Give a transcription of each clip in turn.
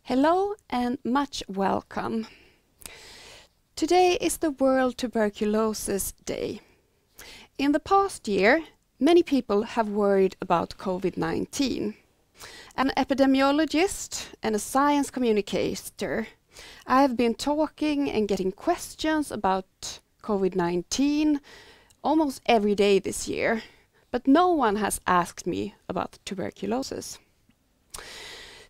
Hello and much welcome. Today is the World Tuberculosis Day. In the past year, many people have worried about COVID-19. An epidemiologist and a science communicator, I have been talking and getting questions about COVID-19 almost every day this year, but no one has asked me about tuberculosis.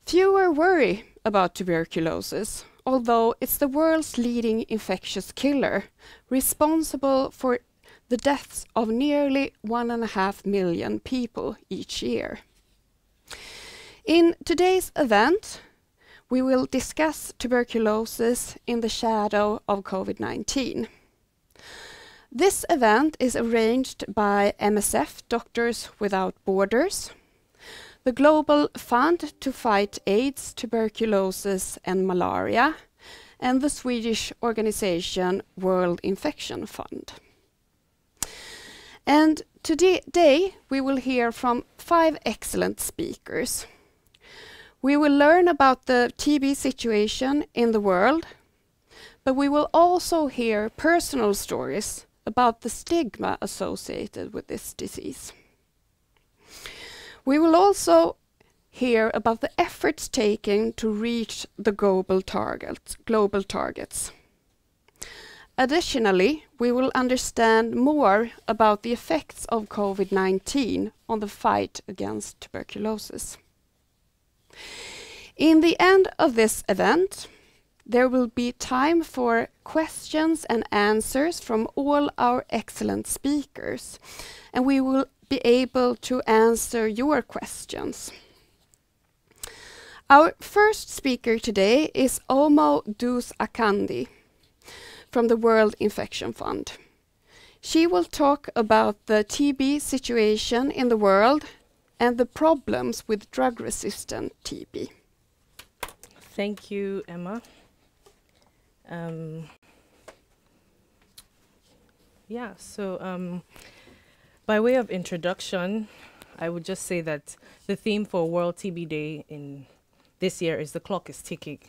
Fewer worry about tuberculosis, although it's the world's leading infectious killer, responsible for the deaths of nearly 1.5 million people each year. In today's event, we will discuss tuberculosis in the shadow of COVID-19. This event is arranged by MSF, Doctors Without Borders, the Global Fund to Fight AIDS, Tuberculosis and Malaria, and the Swedish organization World Infection Fund. And today we will hear from 5 excellent speakers. We will learn about the TB situation in the world, but we will also hear personal stories about the stigma associated with this disease. We will also hear about the efforts taken to reach the global targets. Additionally, we will understand more about the effects of COVID-19 on the fight against tuberculosis. In the end of this event, there will be time for questions and answers from all our excellent speakers, and we will be able to answer your questions. Our first speaker today is Omo Dus Akandi from the World Infection Fund. She will talk about the TB situation in the world and the problems with drug-resistant TB. Thank you, Emma. By way of introduction, I would just say that the theme for World TB Day in this year is the clock is ticking.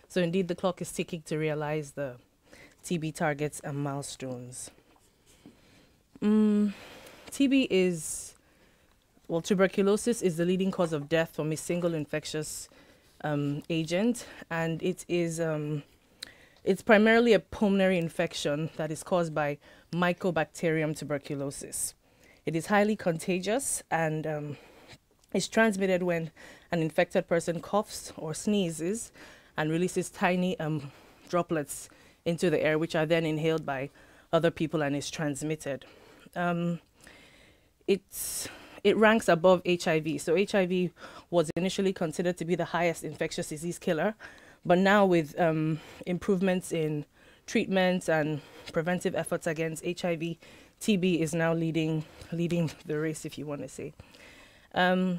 So indeed, the clock is ticking to realize the TB targets and milestones. Tuberculosis is the leading cause of death from a single infectious agent, and it's primarily a pulmonary infection that is caused by Mycobacterium tuberculosis. It is highly contagious and is transmitted when an infected person coughs or sneezes and releases tiny droplets into the air, which are then inhaled by other people and is transmitted. It ranks above HIV. So HIV was initially considered to be the highest infectious disease killer, but now with improvements in treatments and preventive efforts against HIV, TB is now leading the race, if you want to say. TB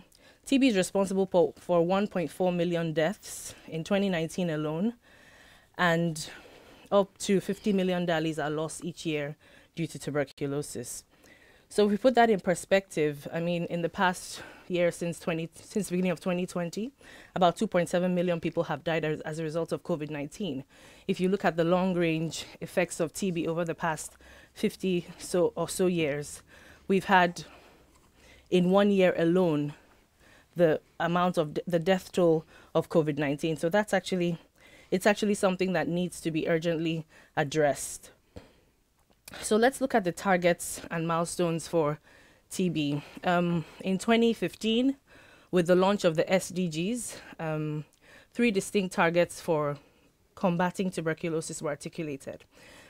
is responsible for 1.4 million deaths in 2019 alone, and up to 50 million dollars are lost each year due to tuberculosis. So if we put that in perspective, I mean, in the past year, since the beginning of 2020, about 2.7 million people have died as a result of COVID-19. If you look at the long-range effects of TB over the past 50 or so years, we've had, in 1 year alone, the amount of the death toll of COVID-19. So it's actually something that needs to be urgently addressed. So let's look at the targets and milestones for TB. In 2015, with the launch of the SDGs, 3 distinct targets for combating tuberculosis were articulated.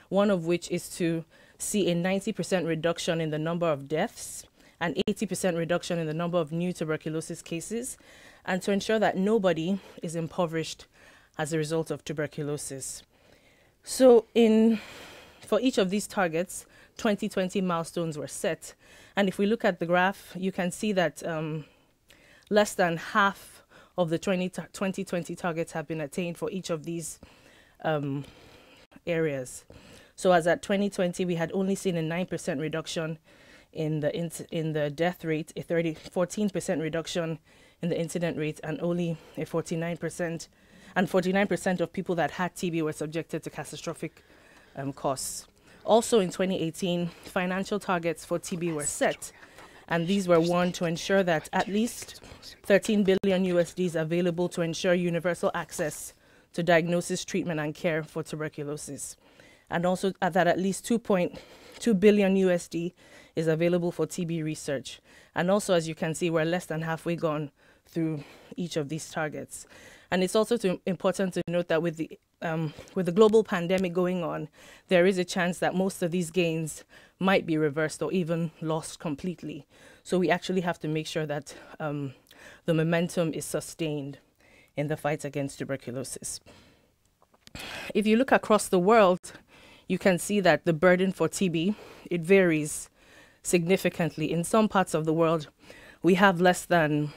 One of which is to see a 90% reduction in the number of deaths and 80% reduction in the number of new tuberculosis cases, and to ensure that nobody is impoverished as a result of tuberculosis. So for each of these targets, 2020 milestones were set. And if we look at the graph, you can see that less than half of the 2020 targets have been attained for each of these areas. So as at 2020, we had only seen a 9% reduction in the death rate, a 14% reduction in the incident rate, and only a 49% and 49% of people that had TB were subjected to catastrophic costs. Also in 2018, financial targets for TB were set, and these were one to ensure that at least 13 billion USD is available to ensure universal access to diagnosis, treatment, and care for tuberculosis. And also that at least 2.2 billion USD is available for TB research. And also, as you can see, we're less than halfway gone through each of these targets. And it's also important to note that with the global pandemic going on, there is a chance that most of these gains might be reversed or even lost completely. So we actually have to make sure that the momentum is sustained in the fight against tuberculosis. If you look across the world, you can see that the burden for TB, it varies significantly. In some parts of the world, we have less than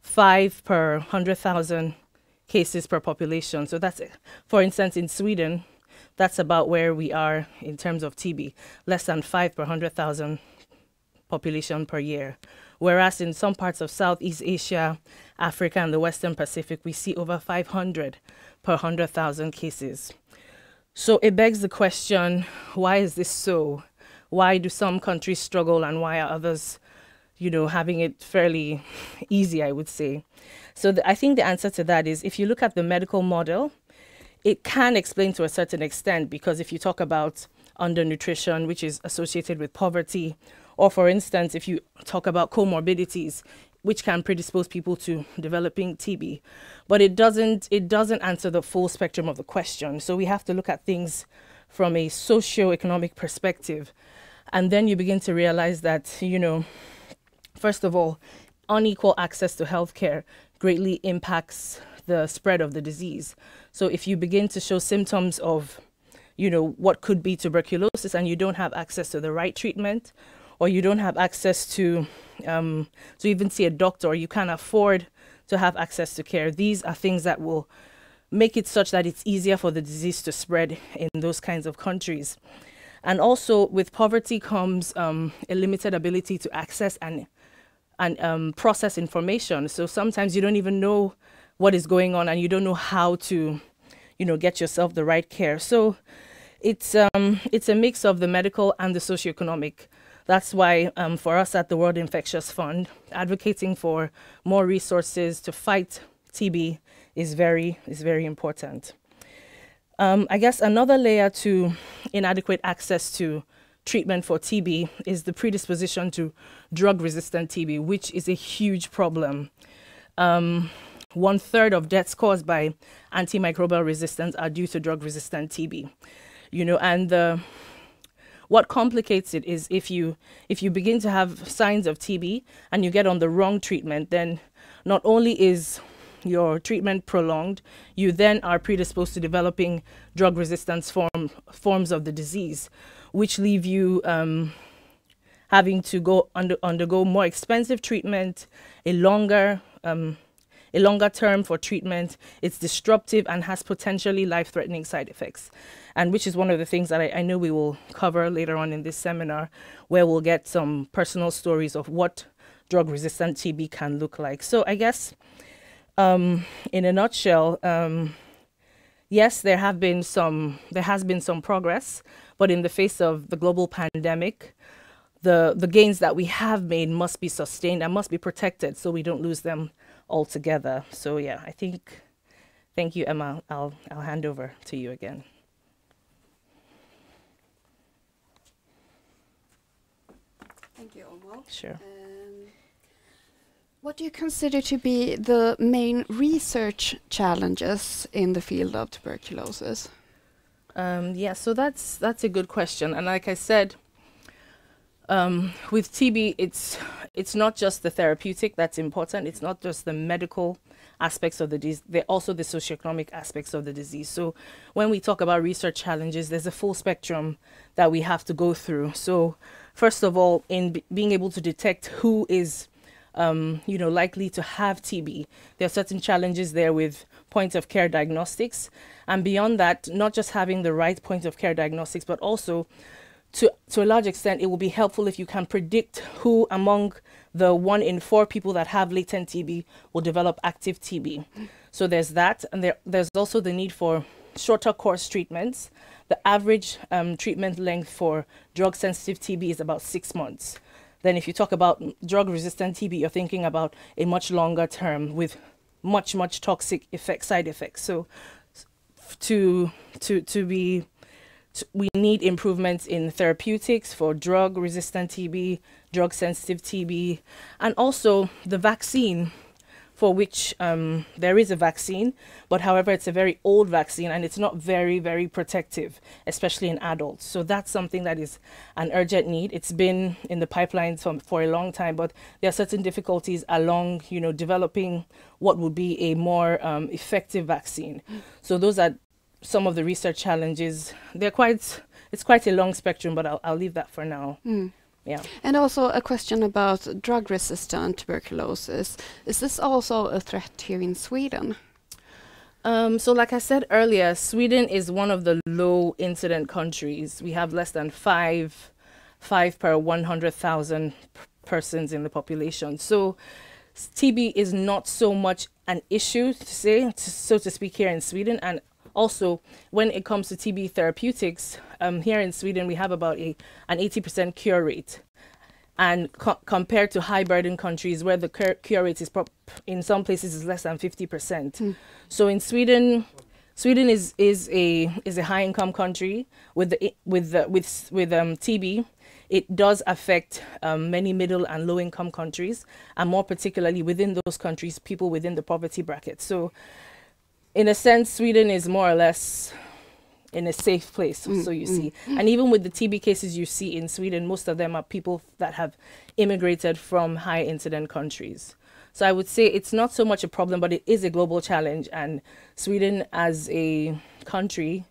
5 per 100,000 cases per population. So that's, for instance, in Sweden, that's about where we are in terms of TB, less than 5 per 100,000 population per year. Whereas in some parts of Southeast Asia, Africa, and the Western Pacific, we see over 500 per 100,000 cases. So it begs the question, why is this so? Why do some countries struggle and why are others, you know, having it fairly easy, I would say? So I think the answer to that is, if you look at the medical model, it can explain to a certain extent, because if you talk about undernutrition, which is associated with poverty, or for instance, if you talk about comorbidities, which can predispose people to developing TB, but it doesn't answer the full spectrum of the question. So we have to look at things from a socio-economic perspective. And then you begin to realize that, you know, first of all, unequal access to healthcare greatly impacts the spread of the disease. So if you begin to show symptoms of, you know, what could be tuberculosis and you don't have access to the right treatment, or you don't have access to even see a doctor, or you can't afford to have access to care, these are things that will make it such that it's easier for the disease to spread in those kinds of countries. And also with poverty comes a limited ability to access and process information. So sometimes you don't even know what is going on and you don't know how to, you know, get yourself the right care. So it's a mix of the medical and the socioeconomic. That's why for us at the World Infectious Fund, advocating for more resources to fight TB is very important. I guess another layer to inadequate access to treatment for TB is the predisposition to drug-resistant TB, which is a huge problem. 1/3 of deaths caused by antimicrobial resistance are due to drug-resistant TB. You know, and what complicates it is if you begin to have signs of TB and you get on the wrong treatment, then not only is your treatment prolonged, you then are predisposed to developing drug resistance forms of the disease, which leave you having to undergo more expensive treatment, a longer term for treatment. It's disruptive and has potentially life-threatening side effects, and which is one of the things that I know we will cover later on in this seminar, where we'll get some personal stories of what drug-resistant TB can look like. So I guess in a nutshell, yes, there has been some progress, but in the face of the global pandemic, the gains that we have made must be sustained and must be protected so we don't lose them altogether. So yeah, I think, thank you, Emma. I'll hand over to you again. Thank you, Omo. Sure. What do you consider to be the main research challenges in the field of tuberculosis? Yeah, so that's a good question. And like I said, with TB, it's not just the therapeutic that's important. It's not just the medical aspects of the disease. They're also the socioeconomic aspects of the disease. So when we talk about research challenges, there's a full spectrum that we have to go through. So first of all, in being able to detect who is likely to have TB. There are certain challenges there with point of care diagnostics. And beyond that, not just having the right point of care diagnostics, but also to a large extent, it will be helpful if you can predict who among the 1 in 4 people that have latent TB will develop active TB. So there's that, and there's also the need for shorter course treatments. The average treatment length for drug-sensitive TB is about 6 months. Then if you talk about drug-resistant TB, you're thinking about a much longer term with much toxic side effects. So we need improvements in therapeutics for drug-resistant TB, drug-sensitive TB, and also the vaccine, for which there is a vaccine, but however, it's a very old vaccine and it's not very protective, especially in adults. So that's something that is an urgent need. It's been in the pipeline for a long time, but there are certain difficulties along, developing what would be a more effective vaccine. So those are some of the research challenges. It's quite a long spectrum, but I'll leave that for now. Yeah. And also a question about drug-resistant tuberculosis. Is this also a threat here in Sweden? So like I said earlier, Sweden is one of the low incident countries. We have less than five per 100,000 persons in the population. So TB is not so much an issue, so to speak, here in Sweden. And also, when it comes to TB therapeutics, here in Sweden, we have about an 80% cure rate. And compared to high burden countries where the cure rate is in some places is less than 50%. So in Sweden is a high income country with TB. It does affect many middle and low income countries, and more particularly within those countries, people within the poverty bracket. So in a sense, Sweden is more or less in a safe place, so you see. And even with the TB cases you see in Sweden, most of them are people that have immigrated from high incident countries. So I would say it's not so much a problem, but it is a global challenge. And Sweden as a country,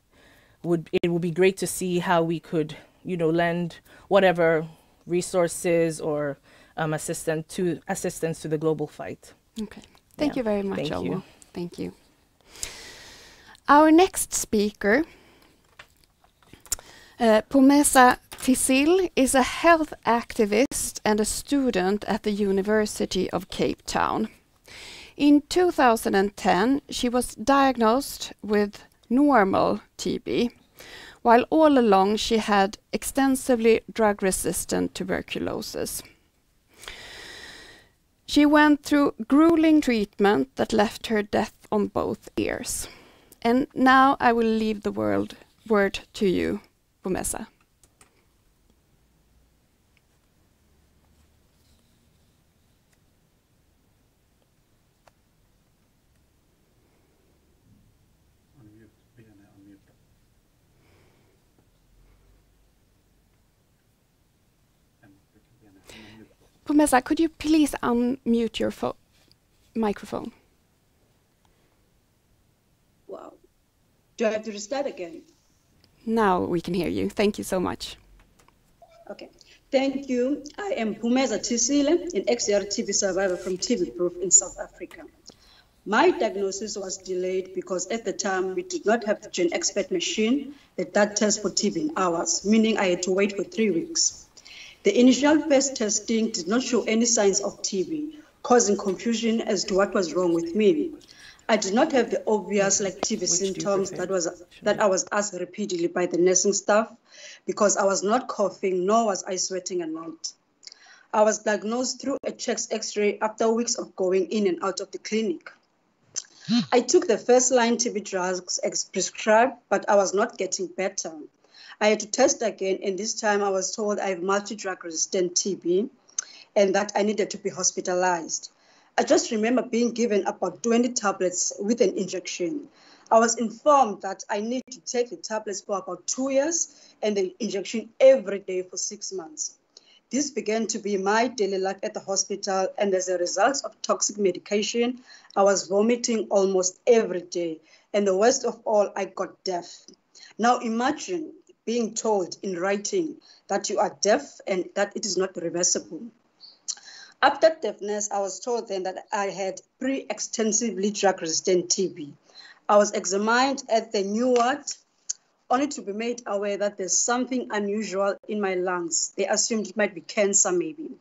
it would be great to see how we could, lend whatever resources or assistance to the global fight. Okay. Thank you very much, Thank you. Thank you. Our next speaker, Pomesa Tisil, is a health activist and a student at the University of Cape Town. In 2010, she was diagnosed with normal TB, while all along she had extensively drug-resistant tuberculosis. She went through grueling treatment that left her deaf on both ears. And now I will leave the word to you, Pomesa. Pomesa, could you please unmute your microphone? Wow. Do I have to restart again? Now we can hear you. Thank you so much. Okay. Thank you. I am Pomesa Tisil, an XR TB survivor from TB Proof in South Africa. My diagnosis was delayed because at the time we did not have the Gen Expert machine that tests for TB in hours, meaning I had to wait for 3 weeks. The initial first testing did not show any signs of TB, causing confusion as to what was wrong with me. I did not have the obvious TB symptoms that I was asked repeatedly by the nursing staff because I was not coughing, nor was I sweating at night. I was diagnosed through a chest X-ray after weeks of going in and out of the clinic. I took the first-line TB drugs as prescribed, but I was not getting better. I had to test again, and this time I was told I have multi-drug-resistant TB and that I needed to be hospitalized. I just remember being given about 20 tablets with an injection. I was informed that I need to take the tablets for about 2 years and the injection every day for 6 months. This began to be my daily life at the hospital, and as a result of toxic medication, I was vomiting almost every day. And the worst of all, I got deaf. Now imagine being told in writing that you are deaf and that it is not reversible. After deafness, I was told then that I had pre-extensively drug-resistant TB. I was examined at the new ward, only to be made aware that there's something unusual in my lungs. They assumed it might be cancer, maybe.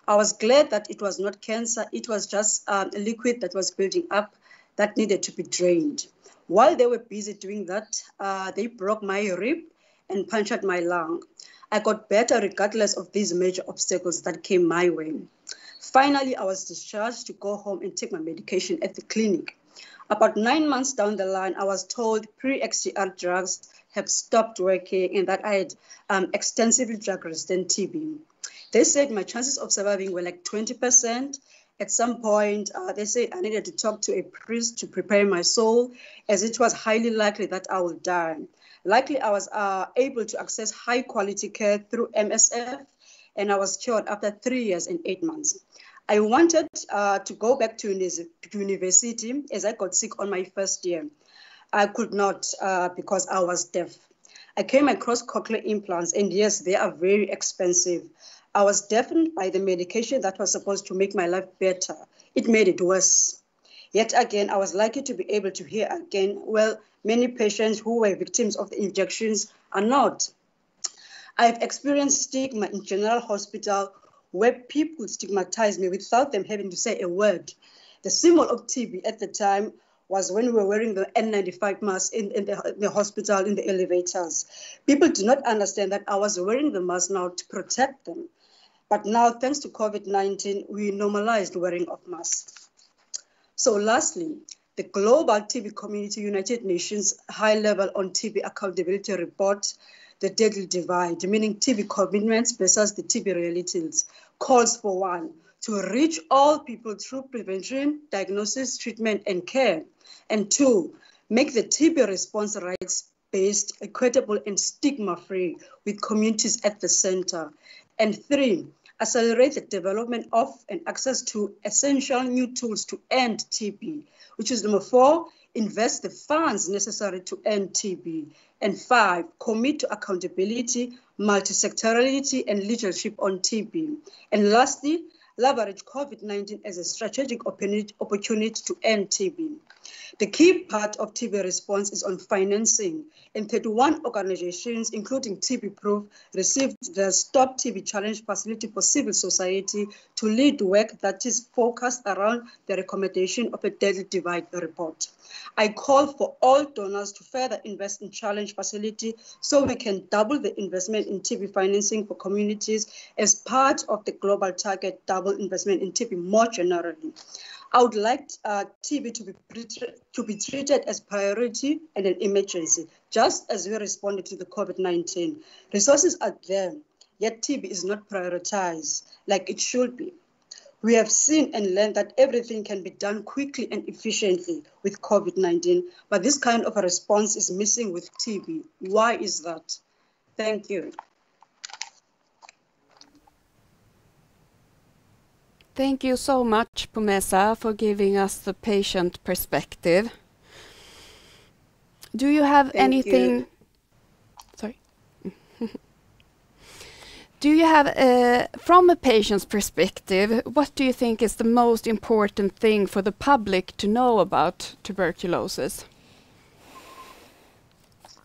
I was glad that it was not cancer. It was just a liquid that was building up that needed to be drained. While they were busy doing that, they broke my rib and punctured my lung. I got better regardless of these major obstacles that came my way. Finally, I was discharged to go home and take my medication at the clinic. About 9 months down the line, I was told pre-XDR drugs have stopped working and that I had extensively drug-resistant TB. They said my chances of surviving were like 20%. At some point, they said I needed to talk to a priest to prepare my soul, as it was highly likely that I would die. Luckily, I was able to access high-quality care through MSF, and I was cured after 3 years and 8 months. I wanted to go back to university as I got sick on my first year. I could not because I was deaf. I came across cochlear implants, and yes, they are very expensive. I was deafened by the medication that was supposed to make my life better. It made it worse. Yet again, I was lucky to be able to hear again. Well, many patients who were victims of the injections are not. I've experienced stigma in General Hospital where people stigmatized me without them having to say a word. The symbol of TB at the time was when we were wearing the N95 mask in the hospital, in the elevators. People do not understand that I was wearing the mask now to protect them. But now, thanks to COVID-19, we normalized wearing of masks. So lastly, the Global TB Community United Nations High Level on TB Accountability Report, the Deadly Divide, meaning TB commitments versus the TB realities, calls for one, to reach all people through prevention, diagnosis, treatment, and care. And two, make the TB response rights-based, equitable, and stigma-free with communities at the center. And three, accelerate the development of and access to essential new tools to end TB, which is number 4, invest the funds necessary to end TB. And 5, commit to accountability, multisectorality, and leadership on TB. And lastly, leverage COVID-19 as a strategic opportunity to end TB. The key part of TB response is on financing, and 31 organizations, including TB Proof, received the Stop TB Challenge facility for civil society to lead work that is focused around the recommendation of a Deadly Divide report. I call for all donors to further invest in Challenge facility so we can double the investment in TB financing for communities as part of the global target double investment in TB more generally. I would like TB to be treated as priority and an emergency, just as we responded to the COVID-19. Resources are there, yet TB is not prioritized like it should be. We have seen and learned that everything can be done quickly and efficiently with COVID-19, but this kind of a response is missing with TB. Why is that? Thank you. Thank you so much, Phumeza, for giving us the patient perspective. Do you have anything? Sorry. Do you have, from a patient's perspective, what do you think is the most important thing for the public to know about tuberculosis?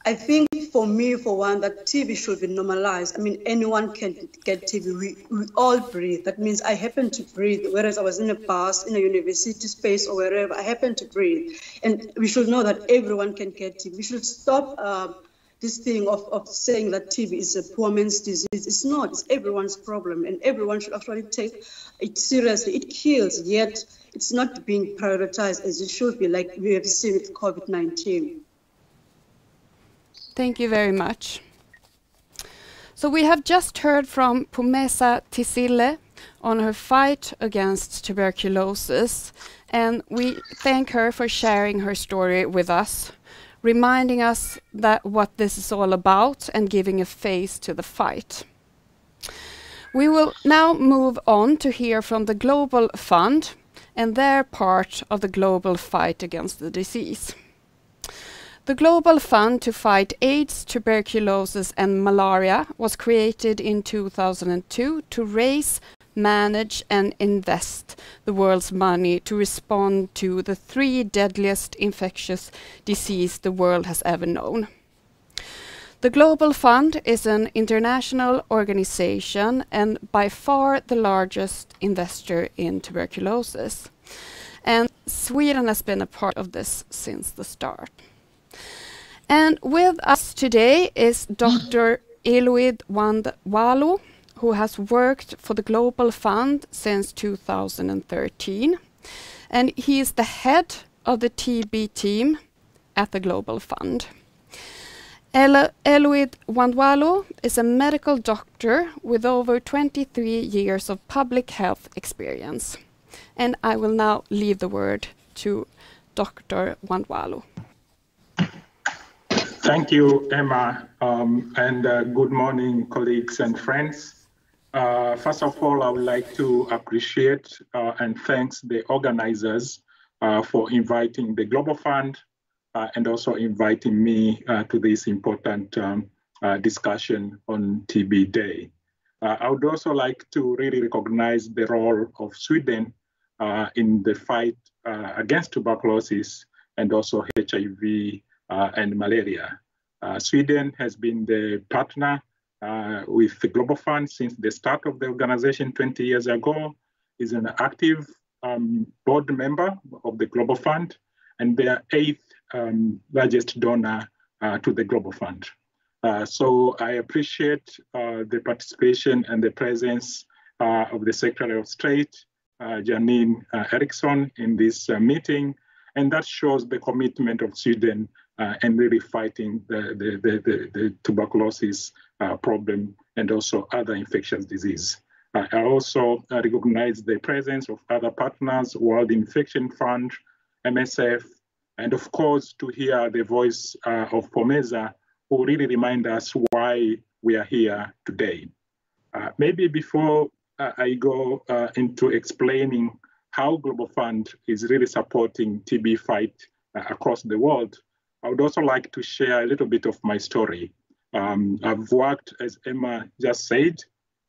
I think for me, for one, that TB should be normalized. I mean, anyone can get TB. We all breathe. That means I happen to breathe, whereas I was in a bus, in a university space or wherever, I happen to breathe. And we should know that everyone can get TB. We should stop this thing of saying that TB is a poor man's disease. It's not. It's everyone's problem. And everyone should actually take it seriously. It kills, yet it's not being prioritized as it should be, like we have seen with COVID-19. Thank you very much. So we have just heard from Phumeza Tisile on her fight against tuberculosis, and we thank her for sharing her story with us, reminding us that what this is all about and giving a face to the fight. We will now move on to hear from the Global Fund and their part of the global fight against the disease. The Global Fund to fight AIDS, tuberculosis and malaria was created in 2002 to raise, manage and invest the world's money to respond to the 3 deadliest infectious diseases the world has ever known. The Global Fund is an international organization and by far the largest investor in tuberculosis. And Sweden has been a part of this since the start. And with us today is Dr. Iluid Wandwalu, who has worked for the Global Fund since 2013. And he is the head of the TB team at the Global Fund. Iluid Wandwalu is a medical doctor with over 23 years of public health experience. And I will now leave the word to Dr. Wandwalu. Thank you, Emma, and good morning, colleagues and friends. First of all, I would like to appreciate and thank the organizers for inviting the Global Fund and also inviting me to this important discussion on TB Day. I would also like to really recognize the role of Sweden in the fight against tuberculosis and also HIV and malaria. Sweden has been the partner with the Global Fund since the start of the organization 20 years ago, is an active board member of the Global Fund, and they are 8th largest donor to the Global Fund. So I appreciate the participation and the presence of the Secretary of State, Janine Eriksson, in this meeting, and that shows the commitment of Sweden and really fighting the tuberculosis problem and also other infectious disease. I also recognize the presence of other partners, World Infection Fund, MSF, and of course to hear the voice of POMEZA, who really remind us why we are here today. Maybe before I go into explaining how Global Fund is really supporting TB fight across the world, I would also like to share a little bit of my story. I've worked, as Emma just said,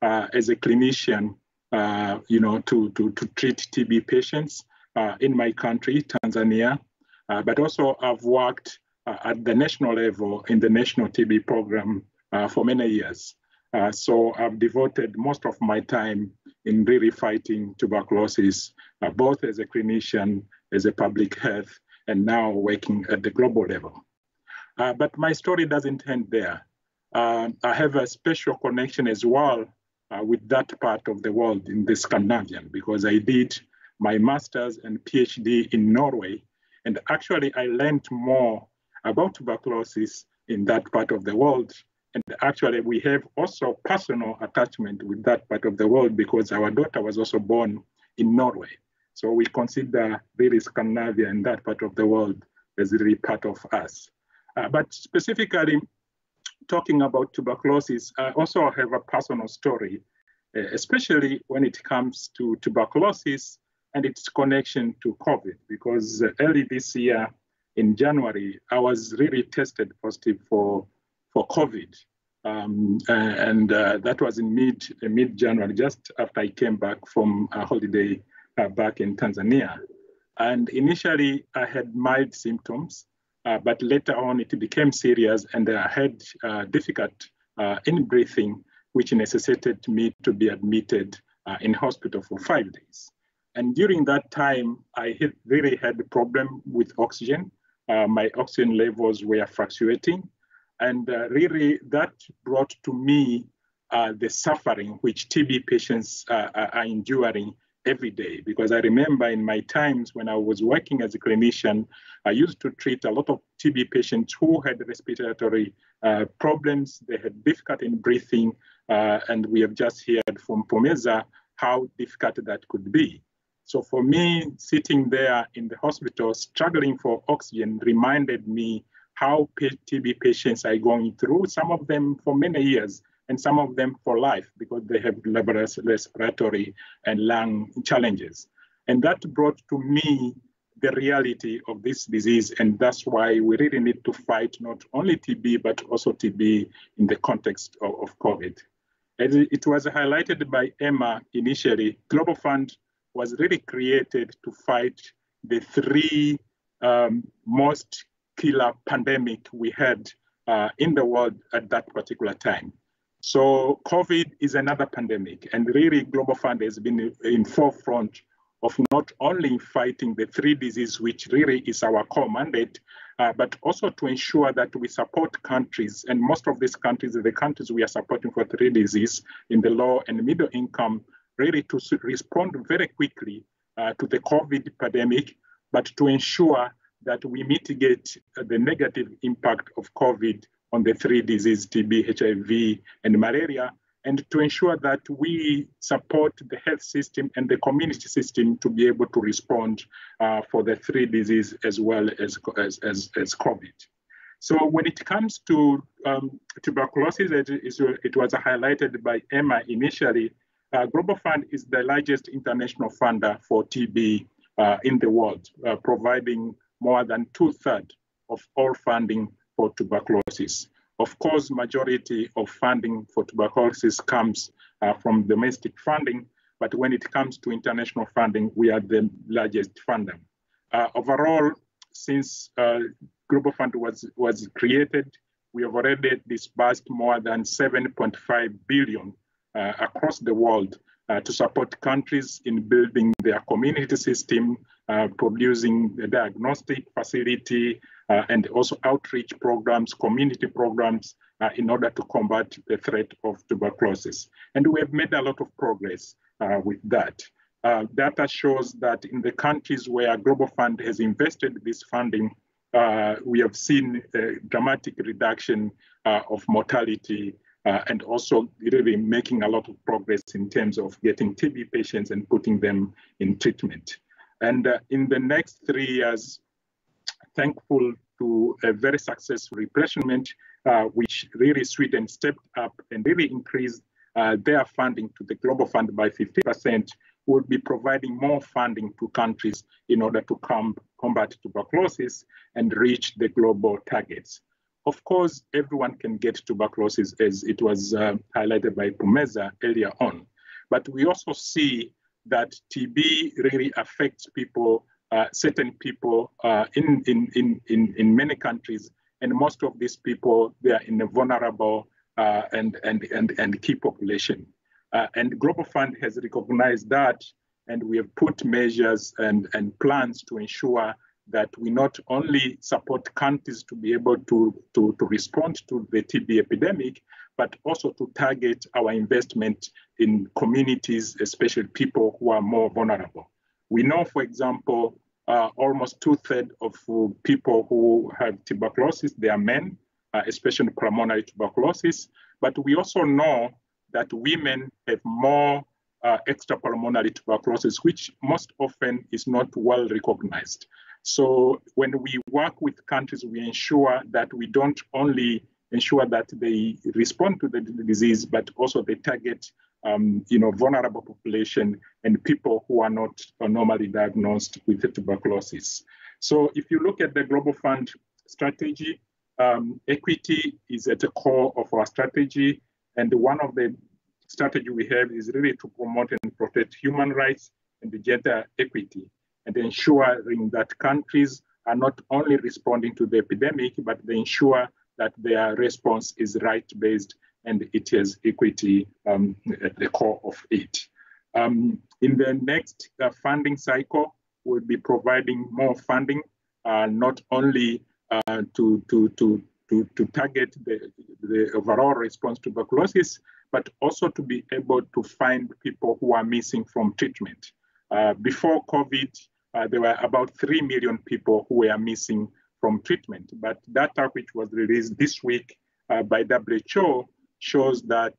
as a clinician, to treat TB patients in my country, Tanzania, but also I've worked at the national level in the national TB program for many years. So I've devoted most of my time in really fighting tuberculosis, both as a clinician, as a public health, and now working at the global level. But my story doesn't end there. I have a special connection as well with that part of the world in the Scandinavian, because I did my master's and PhD in Norway. And actually, I learned more about tuberculosis in that part of the world. And actually, we have also personal attachment with that part of the world because our daughter was also born in Norway. So we consider really Scandinavia and that part of the world as really part of us. But specifically, talking about tuberculosis, I also have a personal story, especially when it comes to tuberculosis and its connection to COVID, because early this year in January, I was really tested positive for COVID. That was in mid-January, just after I came back from a holiday back in Tanzania. And initially, I had mild symptoms, but later on, it became serious, and I had difficult in breathing, which necessitated me to be admitted in hospital for 5 days. And during that time, I really had a problem with oxygen. My oxygen levels were fluctuating. And really, that brought to me the suffering which TB patients are enduring every day. Because I remember in my times when I was working as a clinician, I used to treat a lot of TB patients who had respiratory problems. They had difficulty in breathing. And we have just heard from POMEZA how difficult that could be. So for me, sitting there in the hospital, struggling for oxygen reminded me how TB patients are going through, some of them for many years, and some of them for life, because they have respiratory and lung challenges. And that brought to me the reality of this disease, and that's why we really need to fight not only TB, but also TB in the context of COVID. As it was highlighted by Emma initially, Global Fund was really created to fight the three most killer pandemic we had in the world at that particular time. So COVID is another pandemic, and really Global Fund has been in forefront of not only fighting the three diseases, which really is our core mandate, but also to ensure that we support countries, and most of these countries are the countries we are supporting for three diseases in the low and middle income, really to respond very quickly to the COVID pandemic, but to ensure that we mitigate the negative impact of COVID on the three diseases, TB, HIV, and malaria, and to ensure that we support the health system and the community system to be able to respond for the three diseases as well as COVID. So when it comes to tuberculosis, it was highlighted by Emma initially. Global Fund is the largest international funder for TB in the world, providing more than 2/3 of all funding for tuberculosis. Of course, majority of funding for tuberculosis comes from domestic funding, but when it comes to international funding, we are the largest funder. Overall, since Global Fund was created, we have already disbursed more than 7.5 billion across the world to support countries in building their community system, producing a diagnostic facility, and also outreach programs, community programs, in order to combat the threat of tuberculosis. And we have made a lot of progress with that. Data shows that in the countries where Global Fund has invested this funding, we have seen a dramatic reduction of mortality and also really making a lot of progress in terms of getting TB patients and putting them in treatment. And in the next 3 years, thankful to a very successful replenishment, which really Sweden stepped up and really increased their funding to the Global Fund by 50%, will be providing more funding to countries in order to combat tuberculosis and reach the global targets. Of course, everyone can get tuberculosis, as it was highlighted by Pumeza earlier on. But we also see that TB really affects people, certain people in many countries, and most of these people, they are in a vulnerable and key population. And Global Fund has recognized that, and we have put measures and plans to ensure that we not only support countries to be able to respond to the TB epidemic, but also to target our investment in communities, especially people who are more vulnerable. We know, for example, almost 2/3 of people who have tuberculosis, they are men, especially pulmonary tuberculosis. But we also know that women have more extrapulmonary tuberculosis, which most often is not well recognized. So when we work with countries, we ensure that we don't only ensure that they respond to the disease, but also they target vulnerable population and people who are not normally diagnosed with the tuberculosis. So if you look at the Global Fund strategy, equity is at the core of our strategy. And one of the strategy we have is really to promote and protect human rights and the gender equity, and ensuring that countries are not only responding to the epidemic, but they ensure that their response is right-based and it has equity at the core of it. In the next funding cycle, we'll be providing more funding, not only to target the overall response to tuberculosis, but also to be able to find people who are missing from treatment. Before COVID, there were about 3 million people who were missing from treatment, but data which was released this week by WHO shows that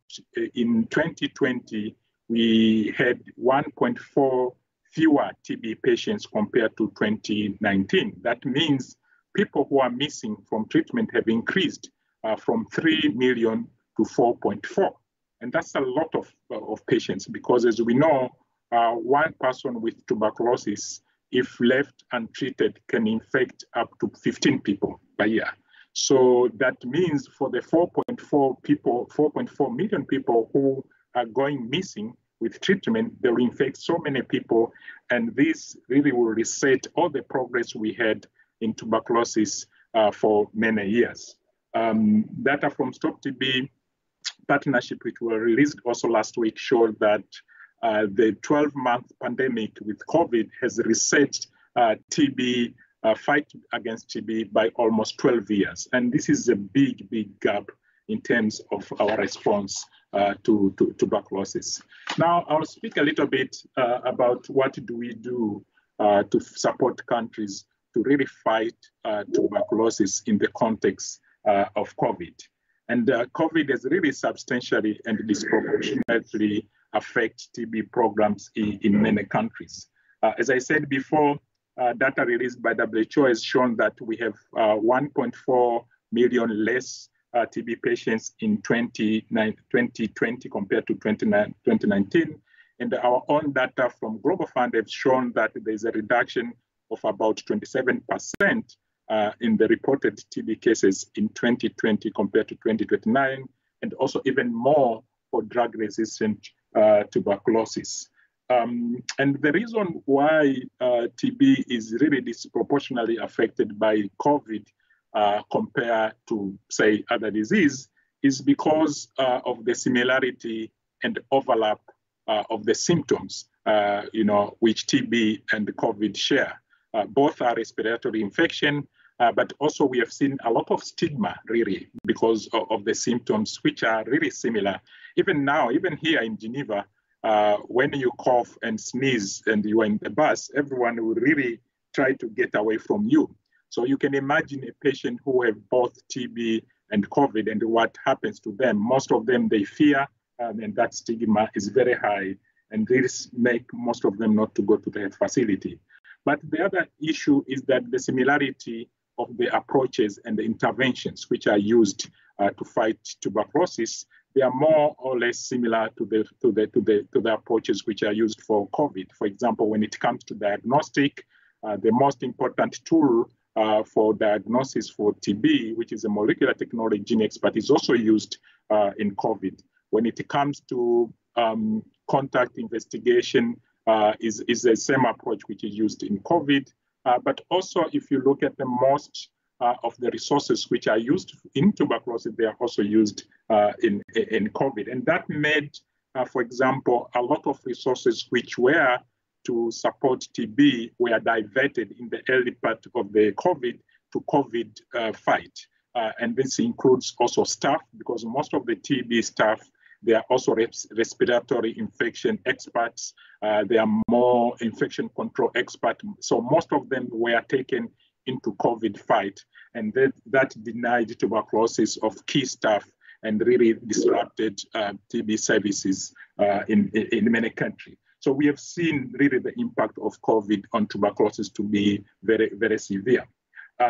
in 2020, we had 1.4 fewer TB patients compared to 2019. That means people who are missing from treatment have increased from 3 million to 4.4. And that's a lot of patients, because as we know, one person with tuberculosis, if left untreated, can infect up to 15 people per year. So that means for the 4.4 million people who are going missing with treatment, they will infect so many people. And this really will reset all the progress we had in tuberculosis for many years. Data from Stop TB partnership, which were released also last week, showed that the 12-month pandemic with COVID has reset TB, fight against TB by almost 12 years. And this is a big, big gap in terms of our response to tuberculosis. Now, I'll speak a little bit about what do we do to support countries to really fight tuberculosis in the context of COVID. And COVID has really substantially and disproportionately affected TB programs in many countries. As I said before, data released by WHO has shown that we have 1.4 million less TB patients in 2020 compared to 2019. And our own data from Global Fund have shown that there's a reduction of about 27% in the reported TB cases in 2020 compared to 2029, and also even more for drug-resistant tuberculosis. And the reason why TB is really disproportionately affected by COVID compared to, say, other disease is because of the similarity and overlap of the symptoms, which TB and COVID share. Both are respiratory infection, but also we have seen a lot of stigma, really, because of the symptoms, which are really similar. Even now, even here in Geneva, when you cough and sneeze and you are in the bus, everyone will really try to get away from you. So you can imagine a patient who have both TB and COVID and what happens to them. Most of them, they fear, and that stigma is very high, and this make most of them not to go to the facility. But the other issue is that the similarity of the approaches and the interventions which are used to fight tuberculosis, they are more or less similar to the approaches which are used for COVID. For example, when it comes to diagnostic, the most important tool for diagnosis for TB, which is a molecular technology, GeneXpert, is also used in COVID. When it comes to contact investigation, is the same approach which is used in COVID. But also, if you look at the most of the resources which are used in tuberculosis, they are also used in COVID. And that made, for example, a lot of resources which were to support TB were diverted in the early part of the COVID to COVID fight. And this includes also staff, because most of the TB staff, they are also respiratory infection experts. They are more infection control experts. So most of them were taken into COVID fight. And that denied tuberculosis of key staff and really disrupted TB services in many countries. So we have seen really the impact of COVID on tuberculosis to be very, very severe.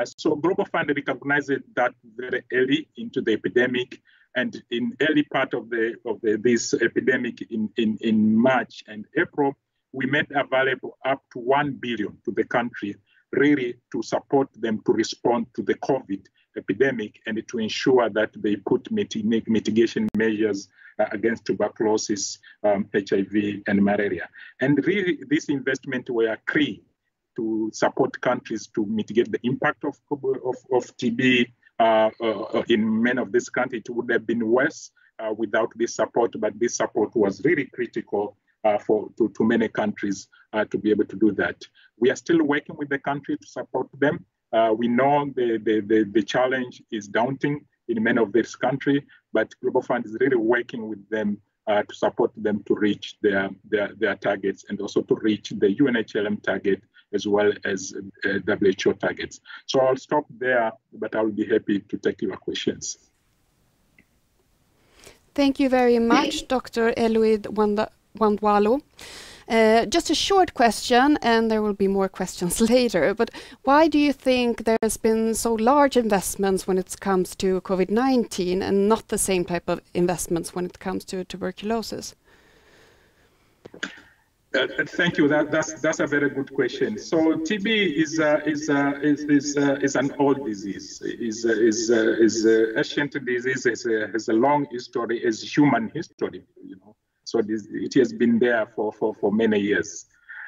So Global Fund recognized that very early into the epidemic, and in early part of this epidemic in March and April, we made available up to 1 billion to the country, really to support them to respond to the COVID epidemic and to ensure that they put mitigation measures against tuberculosis, HIV, and malaria. And really, this investment were key to support countries to mitigate the impact of TB in many of these countries. It would have been worse without this support, but this support was really critical to many countries to be able to do that. We are still working with the country to support them. We know the challenge is daunting in many of these countries, but Global Fund is really working with them to support them to reach their targets and also to reach the UNHLM target as well as WHO targets. So I'll stop there, but I'll be happy to take your questions. Thank you very much, Dr. Eloid Wandwalu. Just a short question, and there will be more questions later, but why do you think there has been so large investments when it comes to COVID-19 and not the same type of investments when it comes to tuberculosis? Thank you. That's a very good question. So TB is an old disease. Is ancient disease. Has a long history, as human history. So it has been there for many years.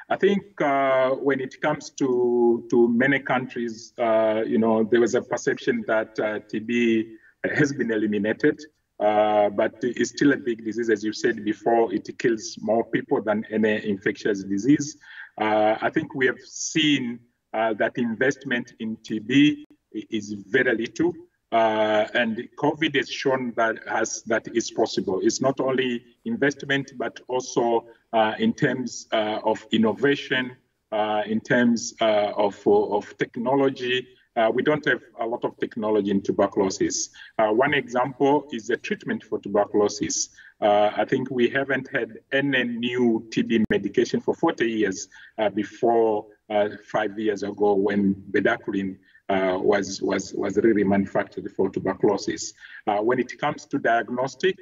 I think when it comes to many countries, there was a perception that TB has been eliminated. but it's still a big disease. As you said before, it kills more people than any infectious disease. I think we have seen that investment in TB is very little. And COVID has shown that is possible. It's not only investment, but also in terms of innovation, in terms of technology. We don't have a lot of technology in tuberculosis. One example is the treatment for tuberculosis. I think we haven't had any new TB medication for 40 years before 5 years ago when bedaquiline was really manufactured for tuberculosis. When it comes to diagnostic,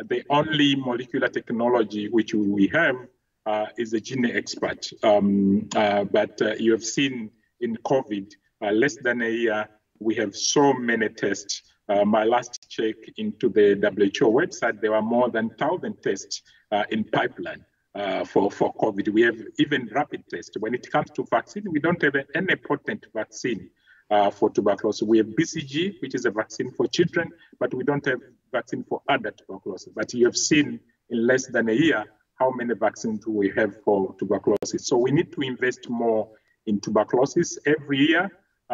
the only molecular technology which we have is the gene expert. But you have seen in COVID, less than a year, we have so many tests. My last check into the WHO website, there were more than 1,000 tests in pipeline for COVID. We have even rapid tests. When it comes to vaccine, we don't have any potent vaccine for tuberculosis. We have BCG, which is a vaccine for children, but we don't have vaccine for adult tuberculosis. But you have seen in less than a year how many vaccines we have for tuberculosis. So we need to invest more in tuberculosis. Every year,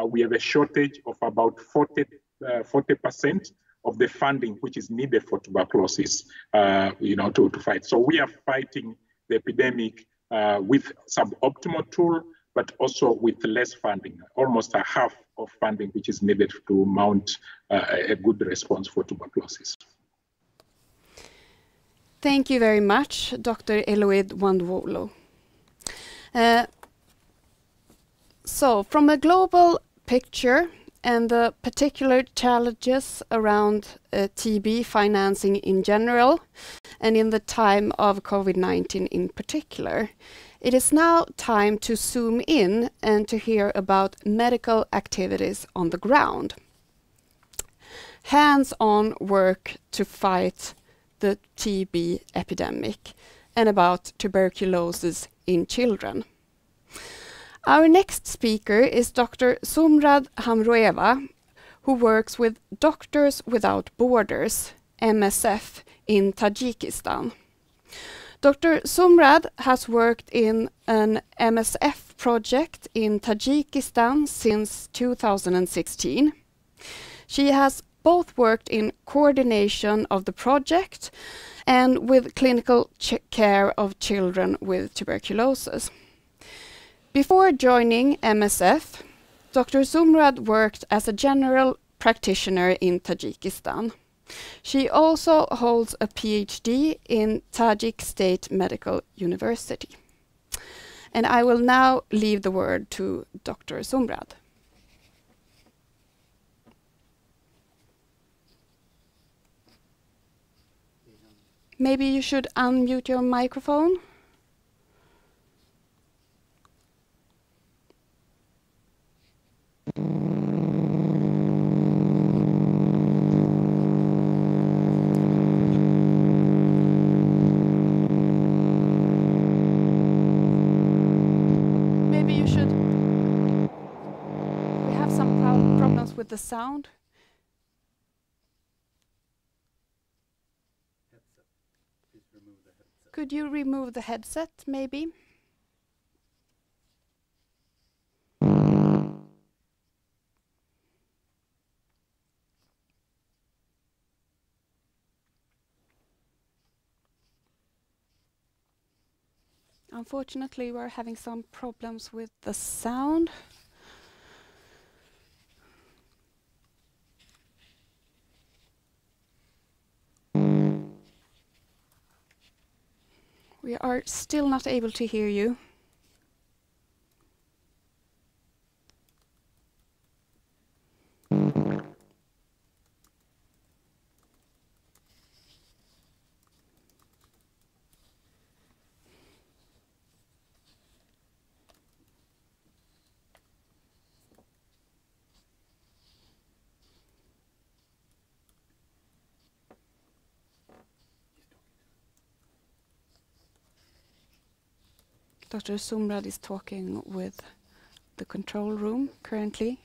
we have a shortage of about 40% of the funding which is needed for tuberculosis, to fight. So we are fighting the epidemic with suboptimal tool, but also with less funding, almost a half of funding which is needed to mount a good response for tuberculosis. Thank you very much, Dr. Eloid Wandwolo. So from a global picture and the particular challenges around TB financing in general, and in the time of COVID-19 in particular, it is now time to zoom in and to hear about medical activities on the ground. Hands-on work to fight the TB epidemic and about tuberculosis in children. Our next speaker is Dr. Sumrad Hamroyeva, who works with Doctors Without Borders, MSF, in Tajikistan. Dr. Sumrad has worked in an MSF project in Tajikistan since 2016. She has both worked in coordination of the project and with clinical care of children with tuberculosis. Before joining MSF, Dr. Sumrad worked as a general practitioner in Tajikistan. She also holds a PhD in Tajik State Medical University. And I will now leave the word to Dr. Sumrad. Maybe you should unmute your microphone. Maybe you should. We have some problems with the sound. Could you remove the headset, maybe? Unfortunately, we're having some problems with the sound. We are still not able to hear you. Dr. Sumrad is talking with the control room currently,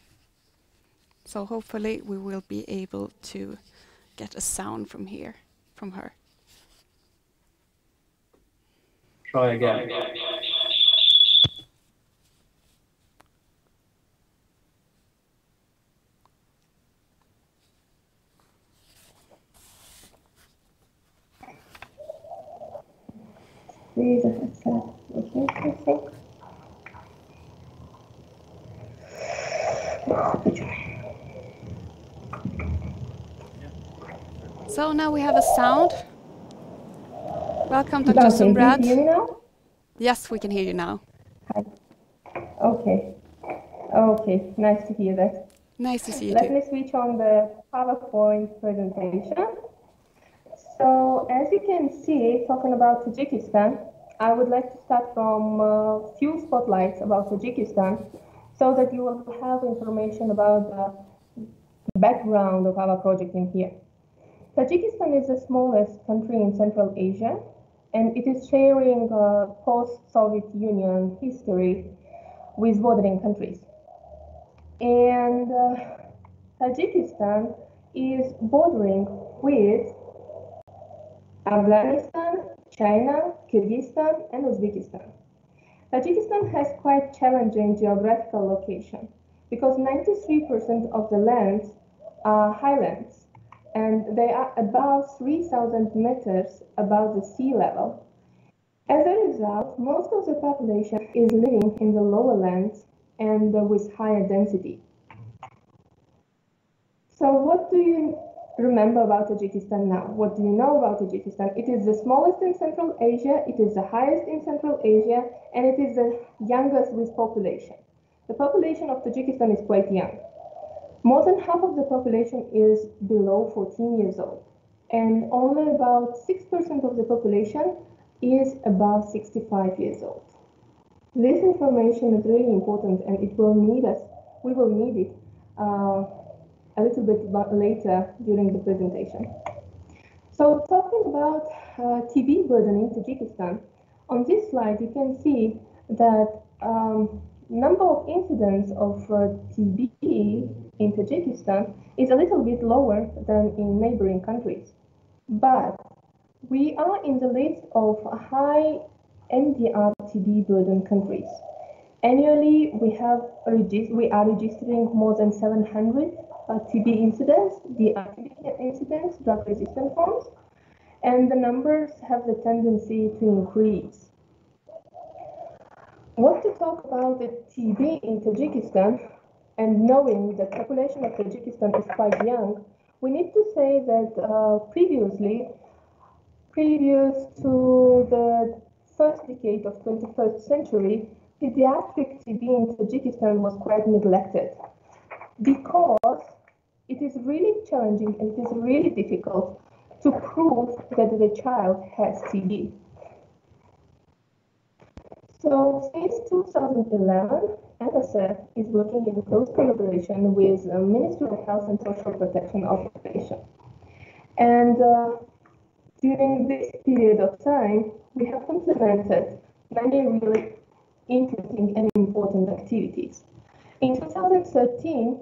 so hopefully we will be able to get a sound from her. Try again. So now we have a sound. Welcome, Dr. Sumrad. Can you hear me now? Yes, we can hear you now. Hi. Okay. Okay, nice to hear that. Nice to see you Let too. me switch on the PowerPoint presentation. So as you can see, talking about Tajikistan, I would like to start from a few spotlights about Tajikistan so that you will have information about the background of our project in here. Tajikistan is the smallest country in Central Asia, and it is sharing post-Soviet Union history with bordering countries. And Tajikistan is bordering with Afghanistan, China, Kyrgyzstan, and Uzbekistan. Tajikistan has quite challenging geographical location because 93% of the lands are highlands, and they are about 3,000 meters above the sea level. As a result, most of the population is living in the lower lands and with higher density. So what do you remember about Tajikistan now? What do you know about Tajikistan? It is the smallest in Central Asia, it is the highest in Central Asia, and it is the youngest with population. The population of Tajikistan is quite young. More than half of the population is below 14 years old, and only about 6% of the population is above 65 years old. This information is really important, and we will need it a little bit later during the presentation. So talking about TB burden in Tajikistan, on this slide you can see that number of incidents of TB in Tajikistan is a little bit lower than in neighboring countries. But we are in the list of high MDR TB burden countries. Annually, we are registering more than 700 TB incidents, DR incidents, drug-resistant forms, and the numbers have the tendency to increase. What to talk about the TB in Tajikistan, and knowing that the population of Tajikistan is quite young, we need to say that previous to the first decade of 21st century, pediatric TB in Tajikistan was quite neglected because it is really challenging and it is really difficult to prove that the child has TB. So since 2011, NSF is working in close collaboration with the Ministry of Health and Social Protection Occupation. And during this period of time, we have implemented many really interesting and important activities. In 2013,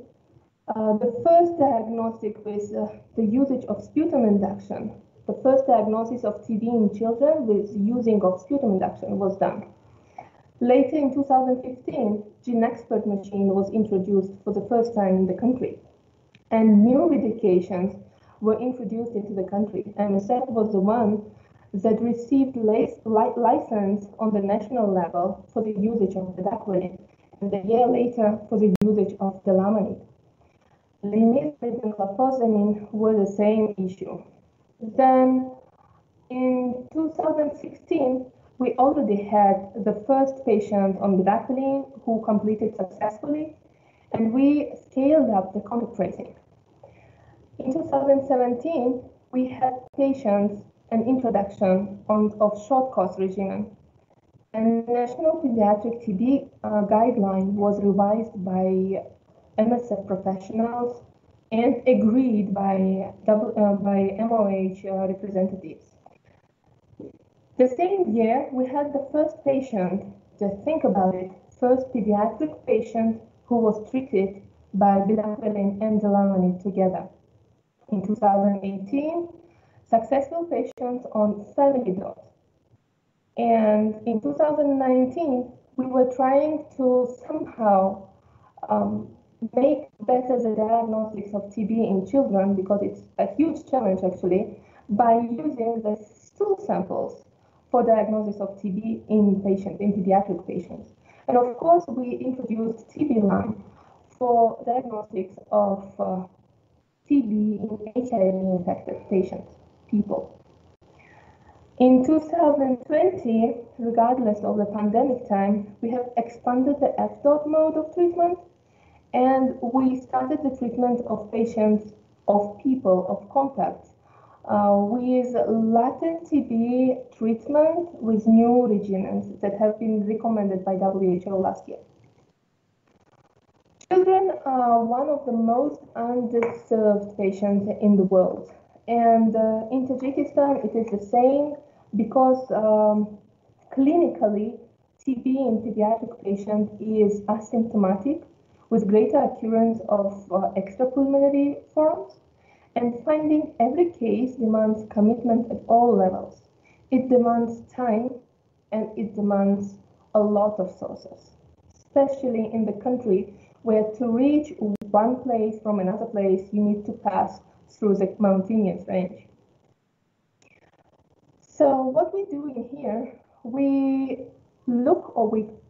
the first diagnostic with the usage of sputum induction, the first diagnosis of TB in children with using of sputum induction was done. Later in 2015, GeneXpert machine was introduced for the first time in the country, and new medications were introduced into the country. MSF was the one that received license on the national level for the usage of bedaquiline, and a year later for the usage of delamide. Limizumab and clofazimine were the same issue. Then in 2016, we already had the first patient on bedaquiline who completed successfully, and we scaled up the contact tracing. In 2017, we had patients an introduction of short course regimen, and National Pediatric TB guideline was revised by MSF professionals and agreed by MOH representatives. The same year, we had the first patient, just think about it, first pediatric patient who was treated by bedaquiline and delamide together. In 2018, successful patients on family dot. And in 2019, we were trying to somehow make better the diagnostics of TB in children, because it's a huge challenge actually, by using the stool samples for diagnosis of TB in pediatric patients. And of course, we introduced TB-Lung for diagnostics of TB in HIV-infected people. In 2020, regardless of the pandemic time, we have expanded the F-dot mode of treatment, and we started the treatment of patients, of people, of contacts, with latent TB treatment with new regimens that have been recommended by WHO last year. Children are one of the most underserved patients in the world. And in Tajikistan, it is the same, because clinically, TB in pediatric patients is asymptomatic, with greater occurrence of extrapulmonary forms. And finding every case demands commitment at all levels. It demands time, and it demands a lot of sources, especially in the country where to reach one place from another place, you need to pass through the mountainous range. So what we do in here, we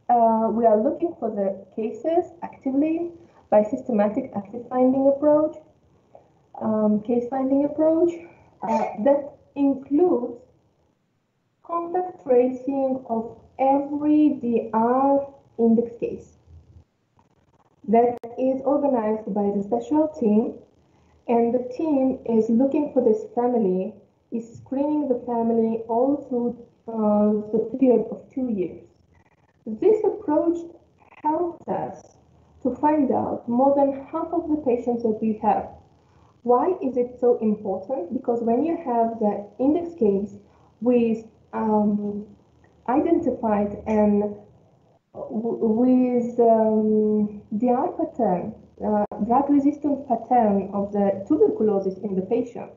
are looking for the cases actively by systematic active finding approach, case finding approach that includes contact tracing of every DR index case. That is organized by the special team, and the team is looking for this family, is screening the family all through the period of 2 years. This approach helps us to find out more than half of the patients that we have. Why is it so important? Because when you have the index case with identified and with DR pattern, drug-resistant pattern of the tuberculosis in the patient,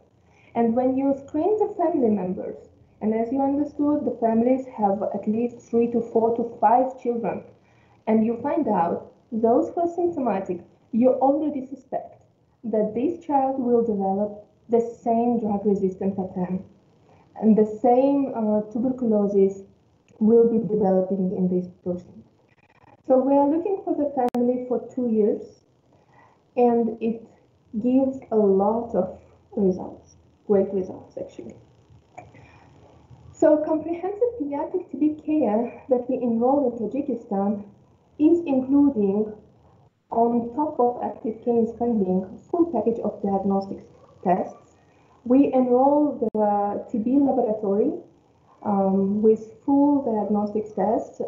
and when you screen the family members, and as you understood, the families have at least 3 to 4 to 5 children, and you find out those who are symptomatic, you already suspect that this child will develop the same drug-resistant pattern, and the same tuberculosis will be developing in this person. So we are looking for the family for 2 years, and it gives a lot of results, great results actually. So comprehensive pediatric TB care that we enroll in Tajikistan is including, on top of active case finding, full package of diagnostic tests. We enroll the TB laboratory with full diagnostic tests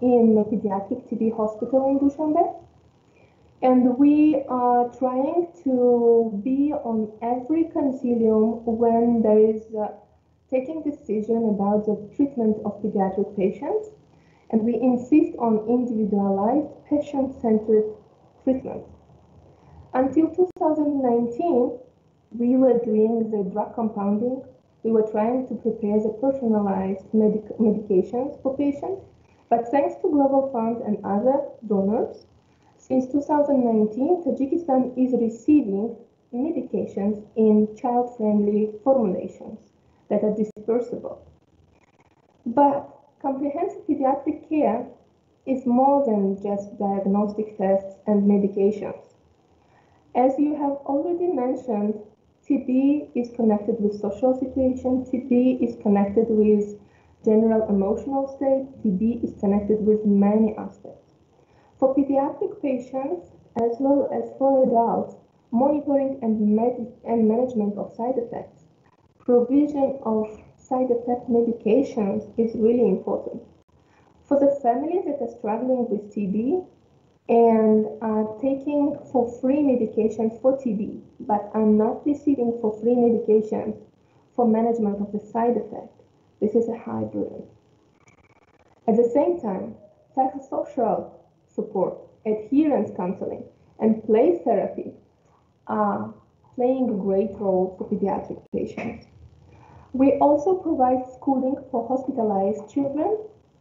in the pediatric TB hospital in Dushanbe. And we are trying to be on every consilium when there is taking decision about the treatment of pediatric patients. And we insist on individualized, patient-centered treatment. Until 2019, we were doing the drug compounding. We were trying to prepare the personalized medications for patients. But thanks to Global Fund and other donors, since 2019, Tajikistan is receiving medications in child-friendly formulations that are dispersible. But comprehensive pediatric care is more than just diagnostic tests and medications. As you have already mentioned, TB is connected with social situation, TB is connected with general emotional state, TB is connected with many aspects. For pediatric patients, as well as for adults, monitoring and management of side effects, provision of side effect medications is really important. For the families that are struggling with TB and are taking for free medications for TB, but are not receiving for free medications for management of the side effect, this is a high burden. At the same time, psychosocial support, adherence counseling, and play therapy are playing a great role for pediatric patients. We also provide schooling for hospitalized children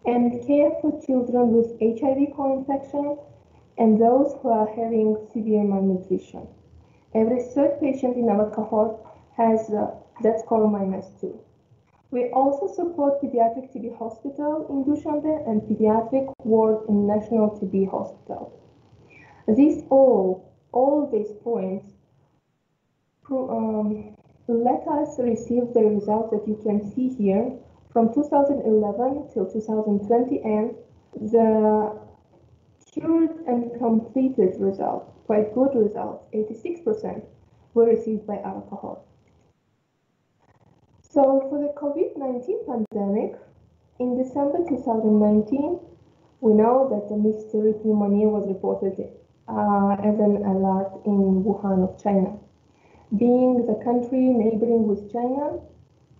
and care for children with HIV co-infection and those who are having severe malnutrition. Every third patient in our cohort has that score -2. We also support pediatric TB hospital in Dushanbe and pediatric ward in National TB Hospital. All these points let us receive the results that you can see here from 2011 till 2020, and the cured and completed results, quite good results, 86% were received by our cohort. So for the COVID-19 pandemic, in December 2019, we know that the mystery pneumonia was reported as an alert in Wuhan of China. Being the country neighboring with China,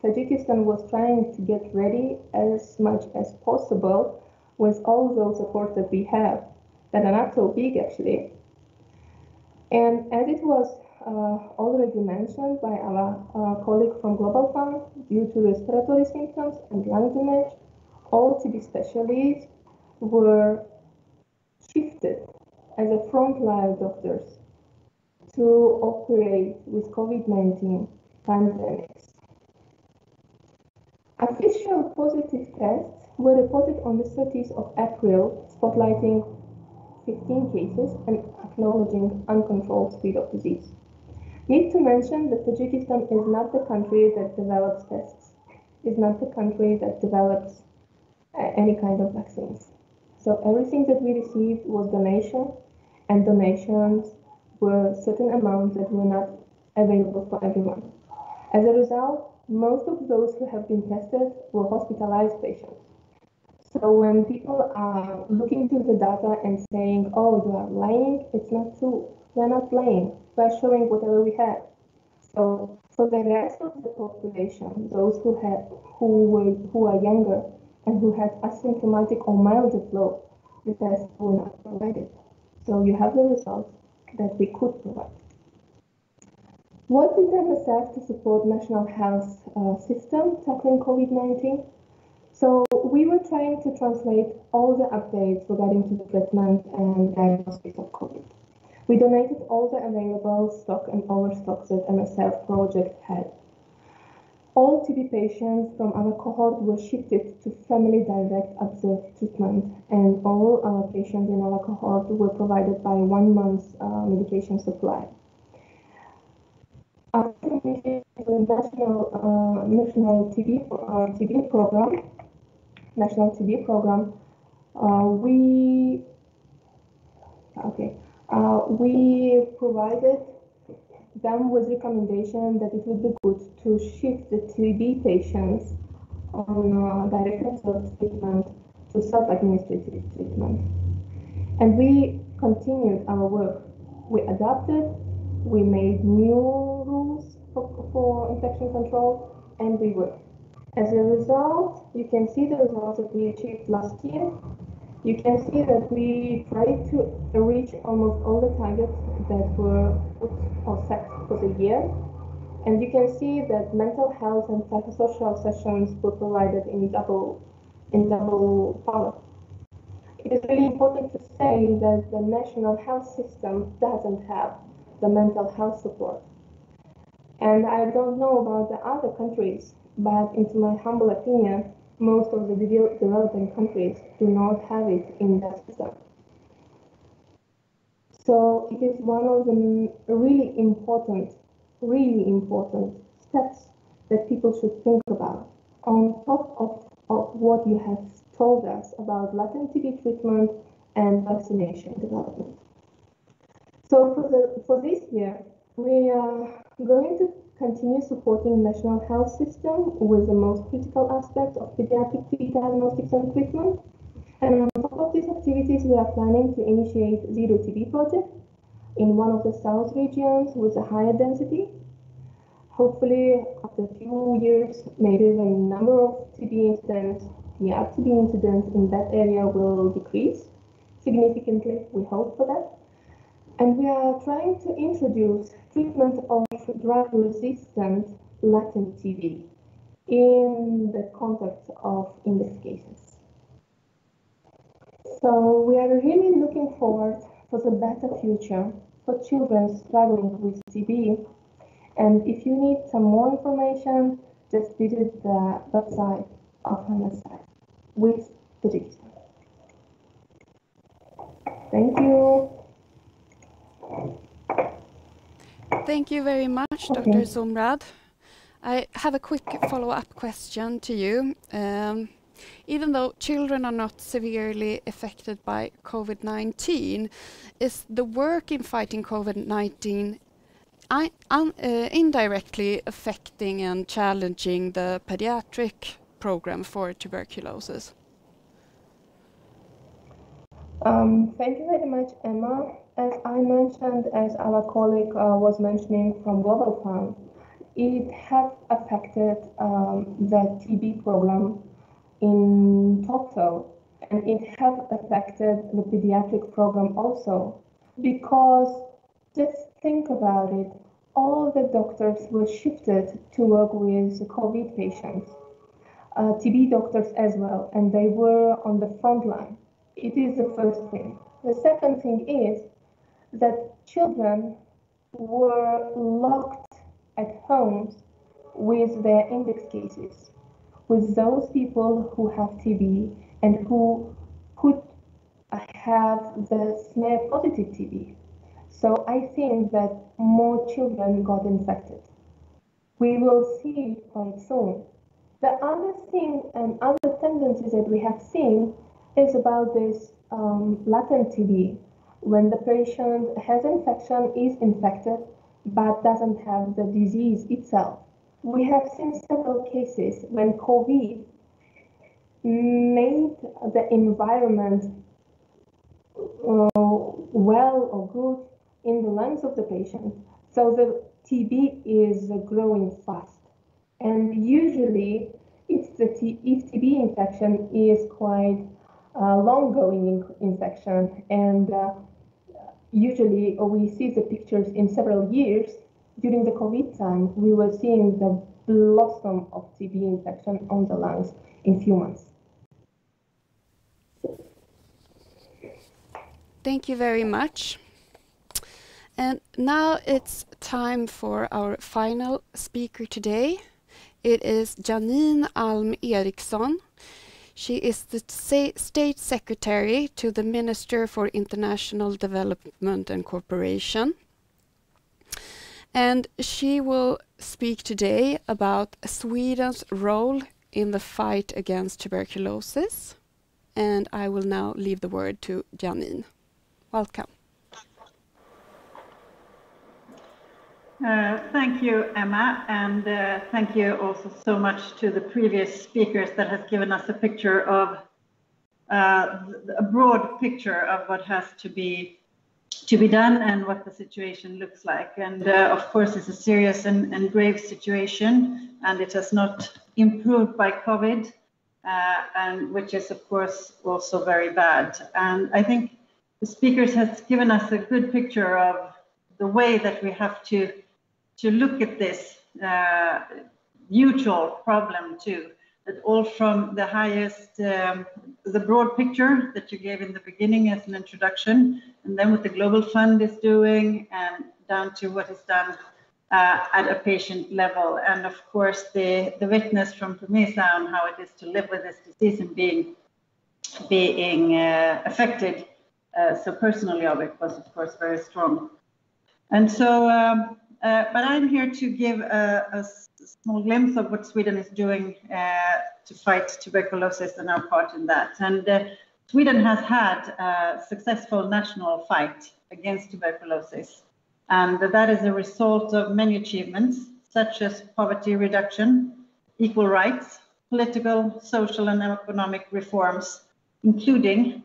Tajikistan was trying to get ready as much as possible with all those supports that we have, that are not so big actually. And as it was already mentioned by our colleague from Global Fund, due to respiratory symptoms and lung damage, all TB specialists were shifted as a frontline doctors to operate with COVID-19 pandemics. Official positive tests were reported on the 30th of April, spotlighting 15 cases and acknowledging uncontrolled speed of disease. Need to mention that Tajikistan is not the country that develops tests, is not the country that develops any kind of vaccines. So everything that we received was donation, and donations were certain amounts that were not available for everyone. As a result, most of those who have been tested were hospitalized patients. So when people are looking to the data and saying, oh, you are lying, it's not true. We're not lying. We're showing whatever we have. So for the rest of the population, those who are younger and who had asymptomatic or mild flow, the tests were not provided. So you have the results that we could provide. What did MSF to support national health system tackling COVID-19? So we were trying to translate all the updates regarding to the treatment and diagnosis of COVID. We donated all the available stock and overstocks that MSF project had. All TB patients from our cohort were shifted to family direct observed treatment, and all our patients in our cohort were provided by 1 month's medication supply. After the national TB program, we provided them with recommendation that it would be good to shift the TB patients on direct observed treatment to self-administrative treatment. And we continued our work. We adapted, we made new rules for infection control, and we worked. As a result, you can see the results that we achieved last year. You can see that we tried to reach almost all the targets that were put or set for the year. And you can see that mental health and psychosocial sessions were provided in double power. It is really important to say that the national health system doesn't have the mental health support. And I don't know about the other countries, but into my humble opinion, most of the developing countries do not have it in that system. So it is one of the really important steps that people should think about on top of what you have told us about latent TB treatment and vaccination development. So for this year, we are going to continue supporting national health system with the most critical aspects of pediatric TB diagnostics and treatment. And on top of these activities, we are planning to initiate Zero TB project in one of the south regions with a higher density. Hopefully, after a few years, maybe the number of TB incidents, TB incidents in that area will decrease significantly. We hope for that. And we are trying to introduce treatment of drug-resistant latent TB in the context of investigations. So we are really looking forward for the better future for children struggling with TB. And if you need some more information, just visit the website of MSI with Predisposition. Thank you. Thank you very much, Dr. Sumrad. I have a quick follow-up question to you. Even though children are not severely affected by COVID-19, is the work in fighting COVID-19 indirectly affecting and challenging the pediatric program for tuberculosis? Thank you very much, Emma. As I mentioned, as our colleague was mentioning from Global Fund, it has affected the TB program in total, and it has affected the pediatric program also, because just think about it, all the doctors were shifted to work with COVID patients, TB doctors as well, and they were on the front line. It is the first thing. The second thing is that children were locked at homes with their index cases, with those people who have TB and who could have the smear positive TB. So I think that more children got infected. We will see quite soon. The other thing and other tendencies that we have seen is about this latent TB, when the patient has infection, is infected, but doesn't have the disease itself. We have seen several cases when COVID made the environment well or good in the lungs of the patient, so the TB is growing fast. And usually, if TB infection is quite long-going infection, and usually we see the pictures in several years. During the COVID time, we were seeing the blossom of TB infection on the lungs in few months. Thank you very much. And now it's time for our final speaker today. It is Janine Alm Eriksson. She is the State Secretary to the Minister for International Development and Cooperation. And she will speak today about Sweden's role in the fight against tuberculosis. And I will now leave the word to Janine. Welcome. Thank you, Emma, and thank you also so much to the previous speakers that has given us a picture of a broad picture of what has to be done and what the situation looks like. And of course, it's a serious and grave situation, and it has not improved by COVID, and which is of course also very bad. And I think the speakers has given us a good picture of the way that we have to look at this mutual problem too, that all from the highest, the broad picture that you gave in the beginning as an introduction, and then what the Global Fund is doing, and down to what is done at a patient level. And of course, the witness from Promesa on how it is to live with this disease and being affected so personally of it was of course very strong. And so, but I'm here to give a small glimpse of what Sweden is doing to fight tuberculosis and our part in that. And Sweden has had a successful national fight against tuberculosis. And that is a result of many achievements, such as poverty reduction, equal rights, political, social, and economic reforms, including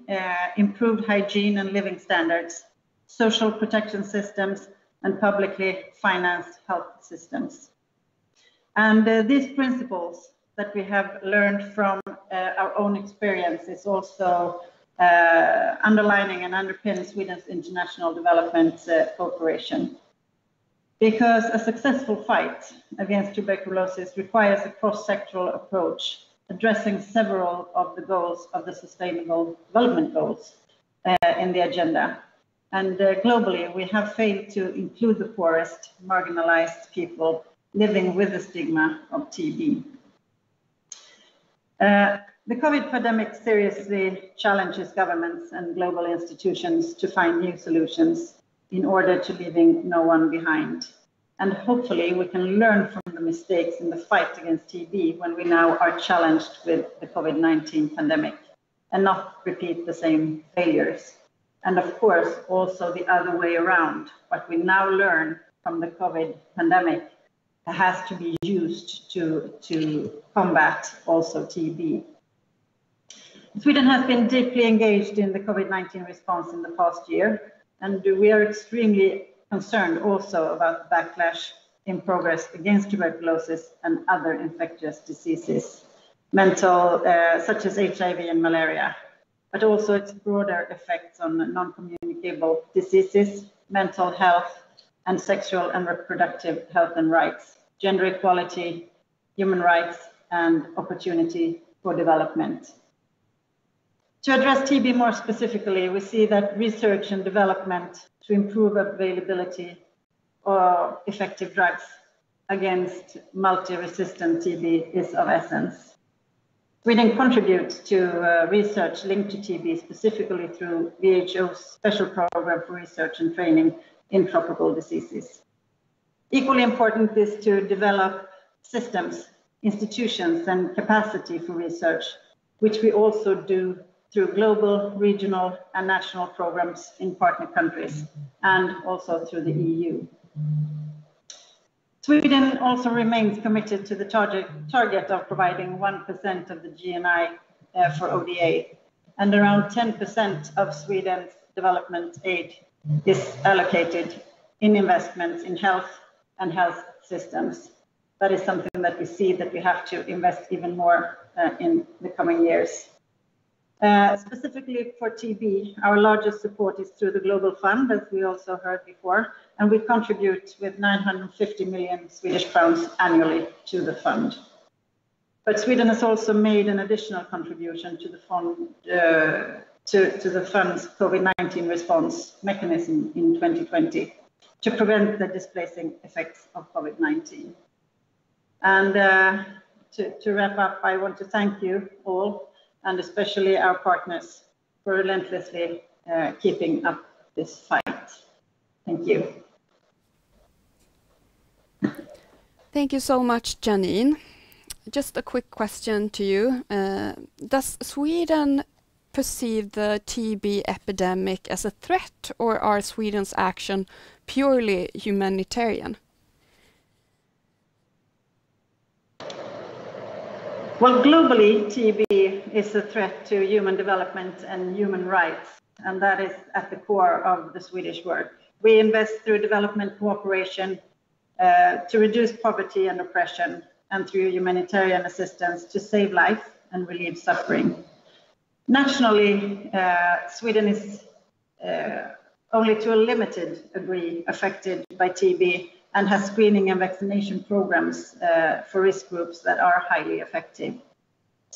improved hygiene and living standards, social protection systems, and publicly financed health systems. And these principles that we have learned from our own experience is also underlining and underpins Sweden's international development cooperation. Because a successful fight against tuberculosis requires a cross-sectoral approach, addressing several of the goals of the Sustainable Development Goals in the agenda. And globally, we have failed to include the poorest, marginalized people living with the stigma of TB. The COVID pandemic seriously challenges governments and global institutions to find new solutions in order to leaving no one behind. And hopefully we can learn from the mistakes in the fight against TB when we now are challenged with the COVID-19 pandemic and not repeat the same failures. And of course, also the other way around. What we now learn from the COVID pandemic has to be used to combat also TB. Sweden has been deeply engaged in the COVID-19 response in the past year, and we are extremely concerned also about the backlash in progress against tuberculosis and other infectious diseases, such as HIV and malaria, but also its broader effects on non-communicable diseases, mental health, and sexual and reproductive health and rights, gender equality, human rights, and opportunity for development. To address TB more specifically, we see that research and development to improve availability of effective drugs against multi-resistant TB is of essence. Sweden contributes to research linked to TB specifically through WHO's special program for research and training in tropical diseases. Equally important is to develop systems, institutions, and capacity for research, which we also do through global, regional, and national programs in partner countries, and also through the EU. Sweden also remains committed to the target of providing 1% of the GNI for ODA, and around 10% of Sweden's development aid is allocated in investments in health and health systems. That is something that we see that we have to invest even more in the coming years. Specifically for TB, our largest support is through the Global Fund, as we also heard before, and we contribute with 950 million Swedish crowns annually to the fund. But Sweden has also made an additional contribution to the fund, to the fund's COVID-19 response mechanism in 2020 to prevent the displacing effects of COVID-19. And to wrap up, I want to thank you all, and especially our partners, for relentlessly keeping up this fight. Thank you. Thank you so much, Janine. Just a quick question to you. Does Sweden perceive the TB epidemic as a threat, or are Sweden's action purely humanitarian? Well, globally, TB is a threat to human development and human rights, and that is at the core of the Swedish work. We invest through development cooperation to reduce poverty and oppression, and through humanitarian assistance to save life and relieve suffering. Nationally, Sweden is only to a limited degree affected by TB, and has screening and vaccination programs for risk groups that are highly effective.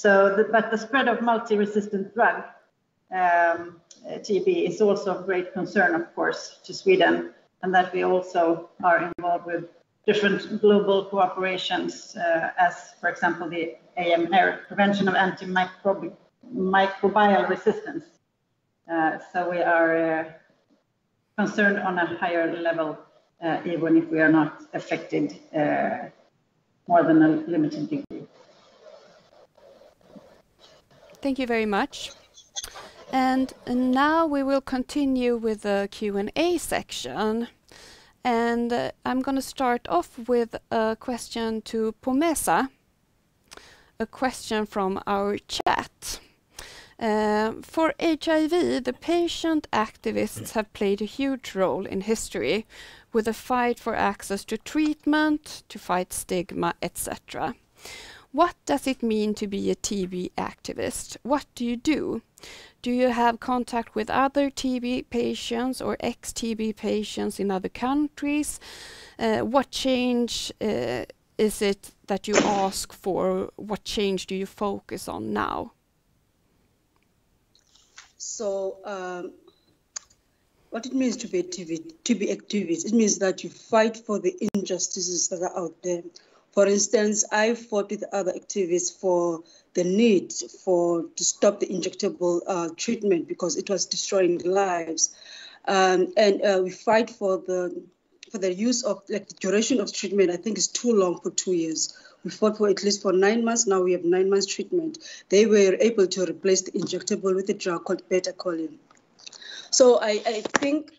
But the spread of multi-resistant drug, TB, is also of great concern, of course, to Sweden, and that we also are involved with different global cooperations, as, for example, the AMR, Prevention of Antimicrobial Resistance. So we are concerned on a higher level, even if we are not affected more than a limited degree. Thank you very much. And now we will continue with the Q&A section. And I'm going to start off with a question to Pomesa, a question from our chat. For HIV, the patient activists have played a huge role in history, with a fight for access to treatment, to fight stigma, etc. What does it mean to be a TB activist? What do you do? Do you have contact with other TB patients or ex-TB patients in other countries? What change is it that you ask for? What change do you focus on now? So what it means to be a TB activist, it means that you fight for the injustices that are out there. For instance, I fought with other activists for the need to stop the injectable treatment because it was destroying lives. And we fight for the use of, like, the duration of treatment. I think is too long for 2 years. We fought for at least for 9 months. Now we have 9 months treatment. They were able to replace the injectable with a drug called beta-choline. So I think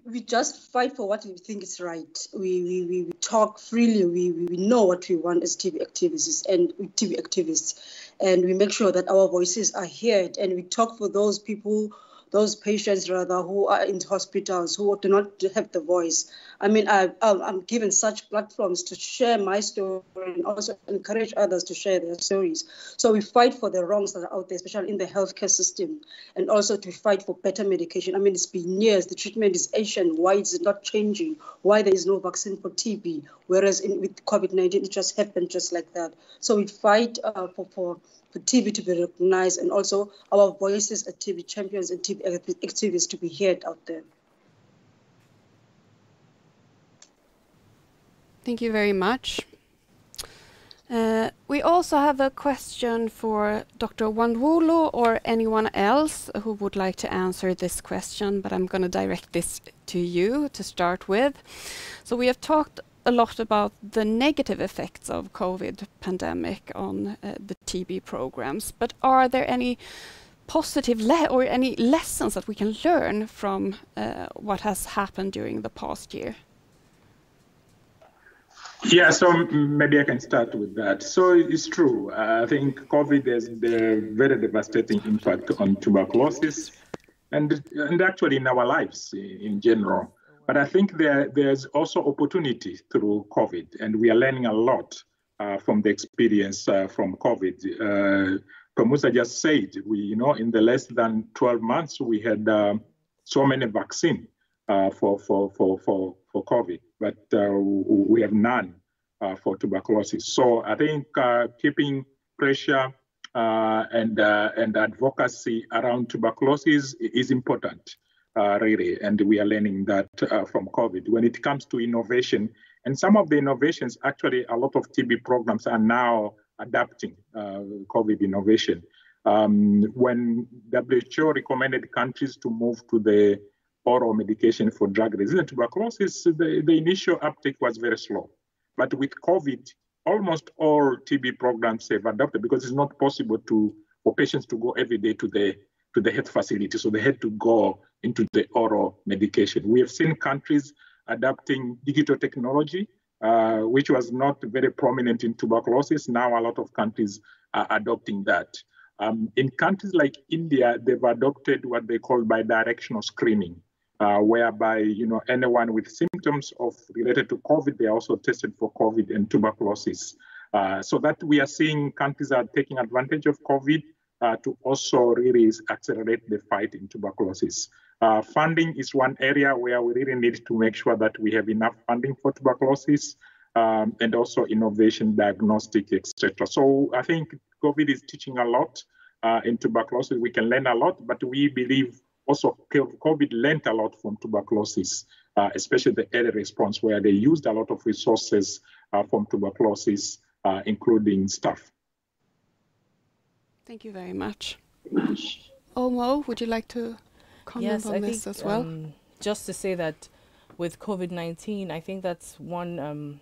we just fight for what we think is right. We talk freely. We know what we want as TB activists, and we make sure that our voices are heard, and we talk for those people, those patients rather, who are in hospitals, who do not have the voice. I mean, I'm given such platforms to share my story and also encourage others to share their stories. So we fight for the wrongs that are out there, especially in the healthcare system, and also to fight for better medication. I mean, it's been years, the treatment is ancient. Why is it not changing? Why there is no vaccine for TB? Whereas with COVID-19, it just happened just like that. So we fight for TB to be recognized, and also our voices as TB champions and TB activists to be heard out there. Thank you very much. We also have a question for Dr. Wandwulu or anyone else who would like to answer this question, but I'm going to direct this to you to start with. So we have talked a lot about the negative effects of COVID pandemic on the TB programs, but are there any positive or any lessons that we can learn from what has happened during the past year? Yeah, so maybe I can start with that. So it's true. I think COVID has a very devastating impact on tuberculosis and actually in our lives in general. But I think there's also opportunity through COVID, and we are learning a lot from the experience from COVID. Kamusa just said, in the less than 12 months, we had so many vaccines for COVID, but we have none for tuberculosis. So I think keeping pressure and advocacy around tuberculosis is important, really, and we are learning that from COVID. When it comes to innovation, and some of the innovations, actually, a lot of TB programs are now adapting COVID innovation. When WHO recommended countries to move to the oral medication for drug-resistant tuberculosis, the initial uptake was very slow. But with COVID, almost all TB programs have adopted because it's not possible for patients to go every day to the health facility. So they had to go into the oral medication. We have seen countries adapting digital technology, which was not very prominent in tuberculosis. Now a lot of countries are adopting that. In countries like India, they've adopted what they call bidirectional screening, whereby anyone with symptoms related to COVID, they are also tested for COVID and tuberculosis. So that we are seeing countries are taking advantage of COVID to also really accelerate the fight in tuberculosis. Funding is one area where we really need to make sure that we have enough funding for tuberculosis, and also innovation, diagnostic, etc. So I think COVID is teaching a lot in tuberculosis. We can learn a lot, but we believe also COVID learned a lot from tuberculosis, especially the early response, where they used a lot of resources from tuberculosis, including staff. Thank you very much. Omo, would you like to comment on this as well? Just to say that with COVID-19, I think that's one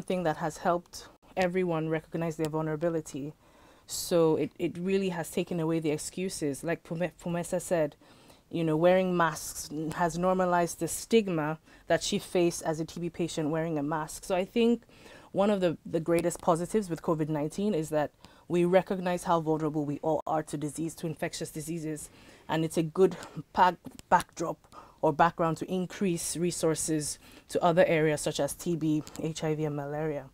thing that has helped everyone recognize their vulnerability. So it really has taken away the excuses. Like Pumesa said, wearing masks has normalized the stigma that she faced as a TB patient wearing a mask. So I think one of the greatest positives with COVID-19 is that we recognize how vulnerable we all are to infectious diseases. And it's a good backdrop or background to increase resources to other areas such as TB, HIV, and malaria.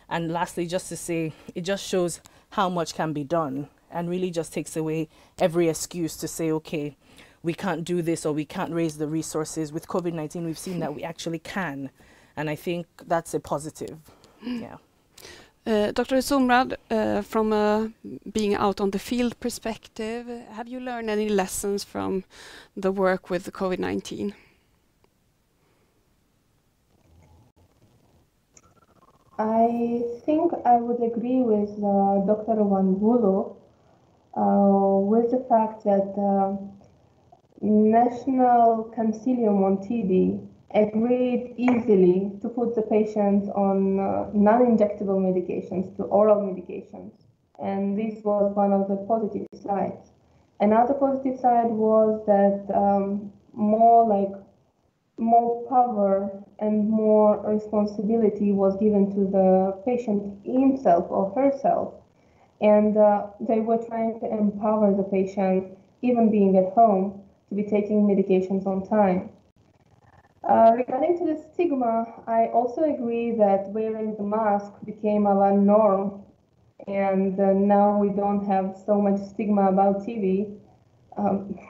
And lastly, just to say, it just shows how much can be done and really just takes away every excuse to say, okay, we can't do this or we can't raise the resources. With COVID-19, we've seen that we actually can. And I think that's a positive. Yeah. Dr. Sumrad, from being out on the field perspective, have you learned any lessons from the work with the COVID-19? I think I would agree with Dr. Wanvulo with the fact that National Consilium on TB agreed easily to put the patients on non-injectable medications to oral medications. And this was one of the positive sides. Another positive side was that more power and more responsibility was given to the patient himself or herself. And they were trying to empower the patient, even being at home, to be taking medications on time. Regarding to the stigma, I also agree that wearing the mask became our norm, and now we don't have so much stigma about TB.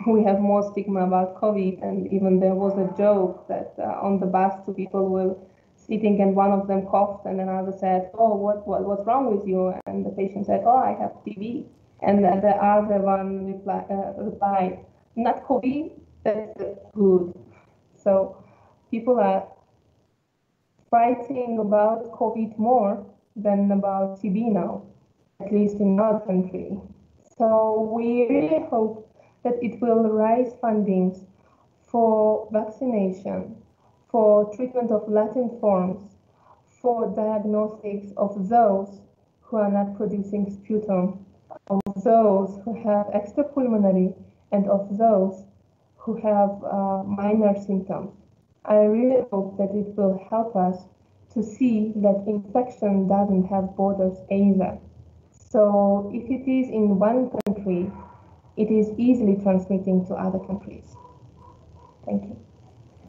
We have more stigma about COVID, and even there was a joke that on the bus two people were sitting and one of them coughed and another said, "Oh, what's wrong with you?" And the patient said, "Oh, I have TB." And the other one replied, "Not COVID, that's good." So people are fighting about COVID more than about TB now, at least in our country. So we really hope that it will raise fundings for vaccination, for treatment of latent forms, for diagnostics of those who are not producing sputum, of those who have extrapulmonary, and of those who have minor symptoms. I really hope that it will help us to see that infection doesn't have borders either. So if it is in one country, it is easily transmitting to other countries. Thank you.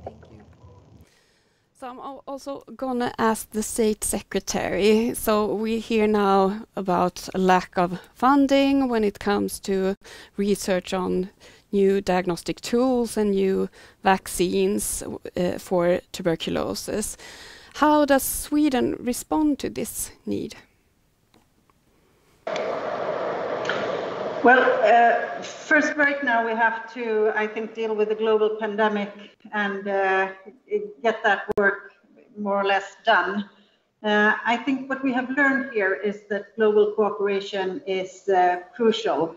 Thank you. So I'm also going to ask the State Secretary. So we hear now about a lack of funding when it comes to research on new diagnostic tools and new vaccines for tuberculosis. How does Sweden respond to this need? Well, first, right now we have to, I think, deal with the global pandemic and get that work more or less done. I think what we have learned here is that global cooperation is crucial.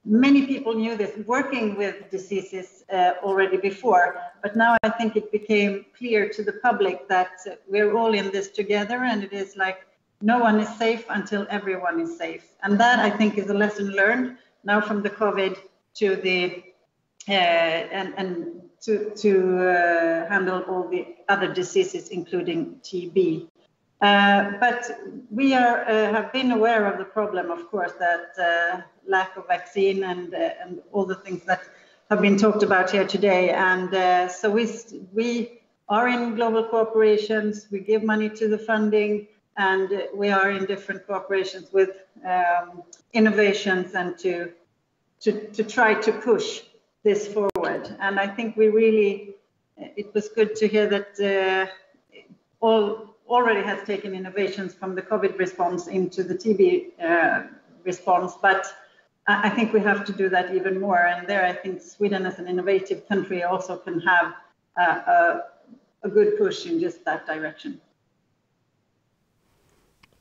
Many people knew this, working with diseases already before, but now I think it became clear to the public that we're all in this together, and it is like no one is safe until everyone is safe. And that, I think, is a lesson learned now from the COVID to the to handle all the other diseases, including TB. But we have been aware of the problem, of course, that lack of vaccine and all the things that have been talked about here today. And so we are in global cooperations, we give money to the funding, and we are in different cooperations with innovations and to try to push this forward. And I think we really, it was good to hear that already has taken innovations from the COVID response into the TB response, but I think we have to do that even more. And there, I think Sweden as an innovative country also can have a good push in just that direction.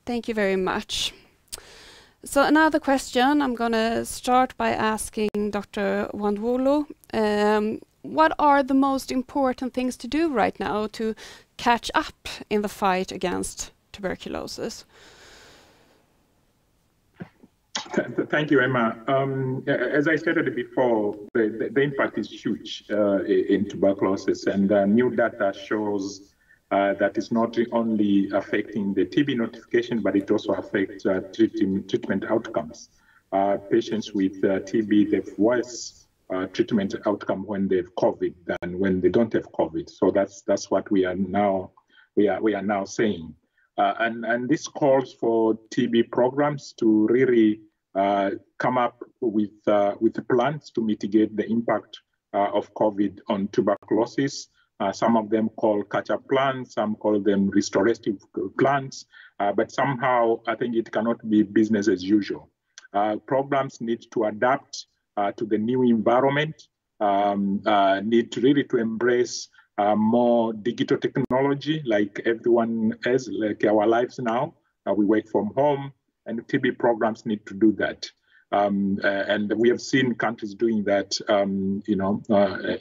Thank you very much. So another question, I'm going to start by asking Dr. Wanvulo. What are the most important things to do right now to catch up in the fight against tuberculosis? Thank you, Emma. As I stated before, the impact is huge in tuberculosis, and new data shows that it's not only affecting the TB notification, but it also affects treatment outcomes. Patients with TB, they have worse treatment outcome when they have COVID than when they don't have COVID. So that's what we are now saying, and this calls for TB programs to really come up with plans to mitigate the impact of COVID on tuberculosis. Some of them call catch-up plans, some call them restorative plans, but somehow I think it cannot be business as usual. Programs need to adapt to the new environment, need to really embrace more digital technology like everyone has, like our lives now. We work from home, and TB programs need to do that. And we have seen countries doing that,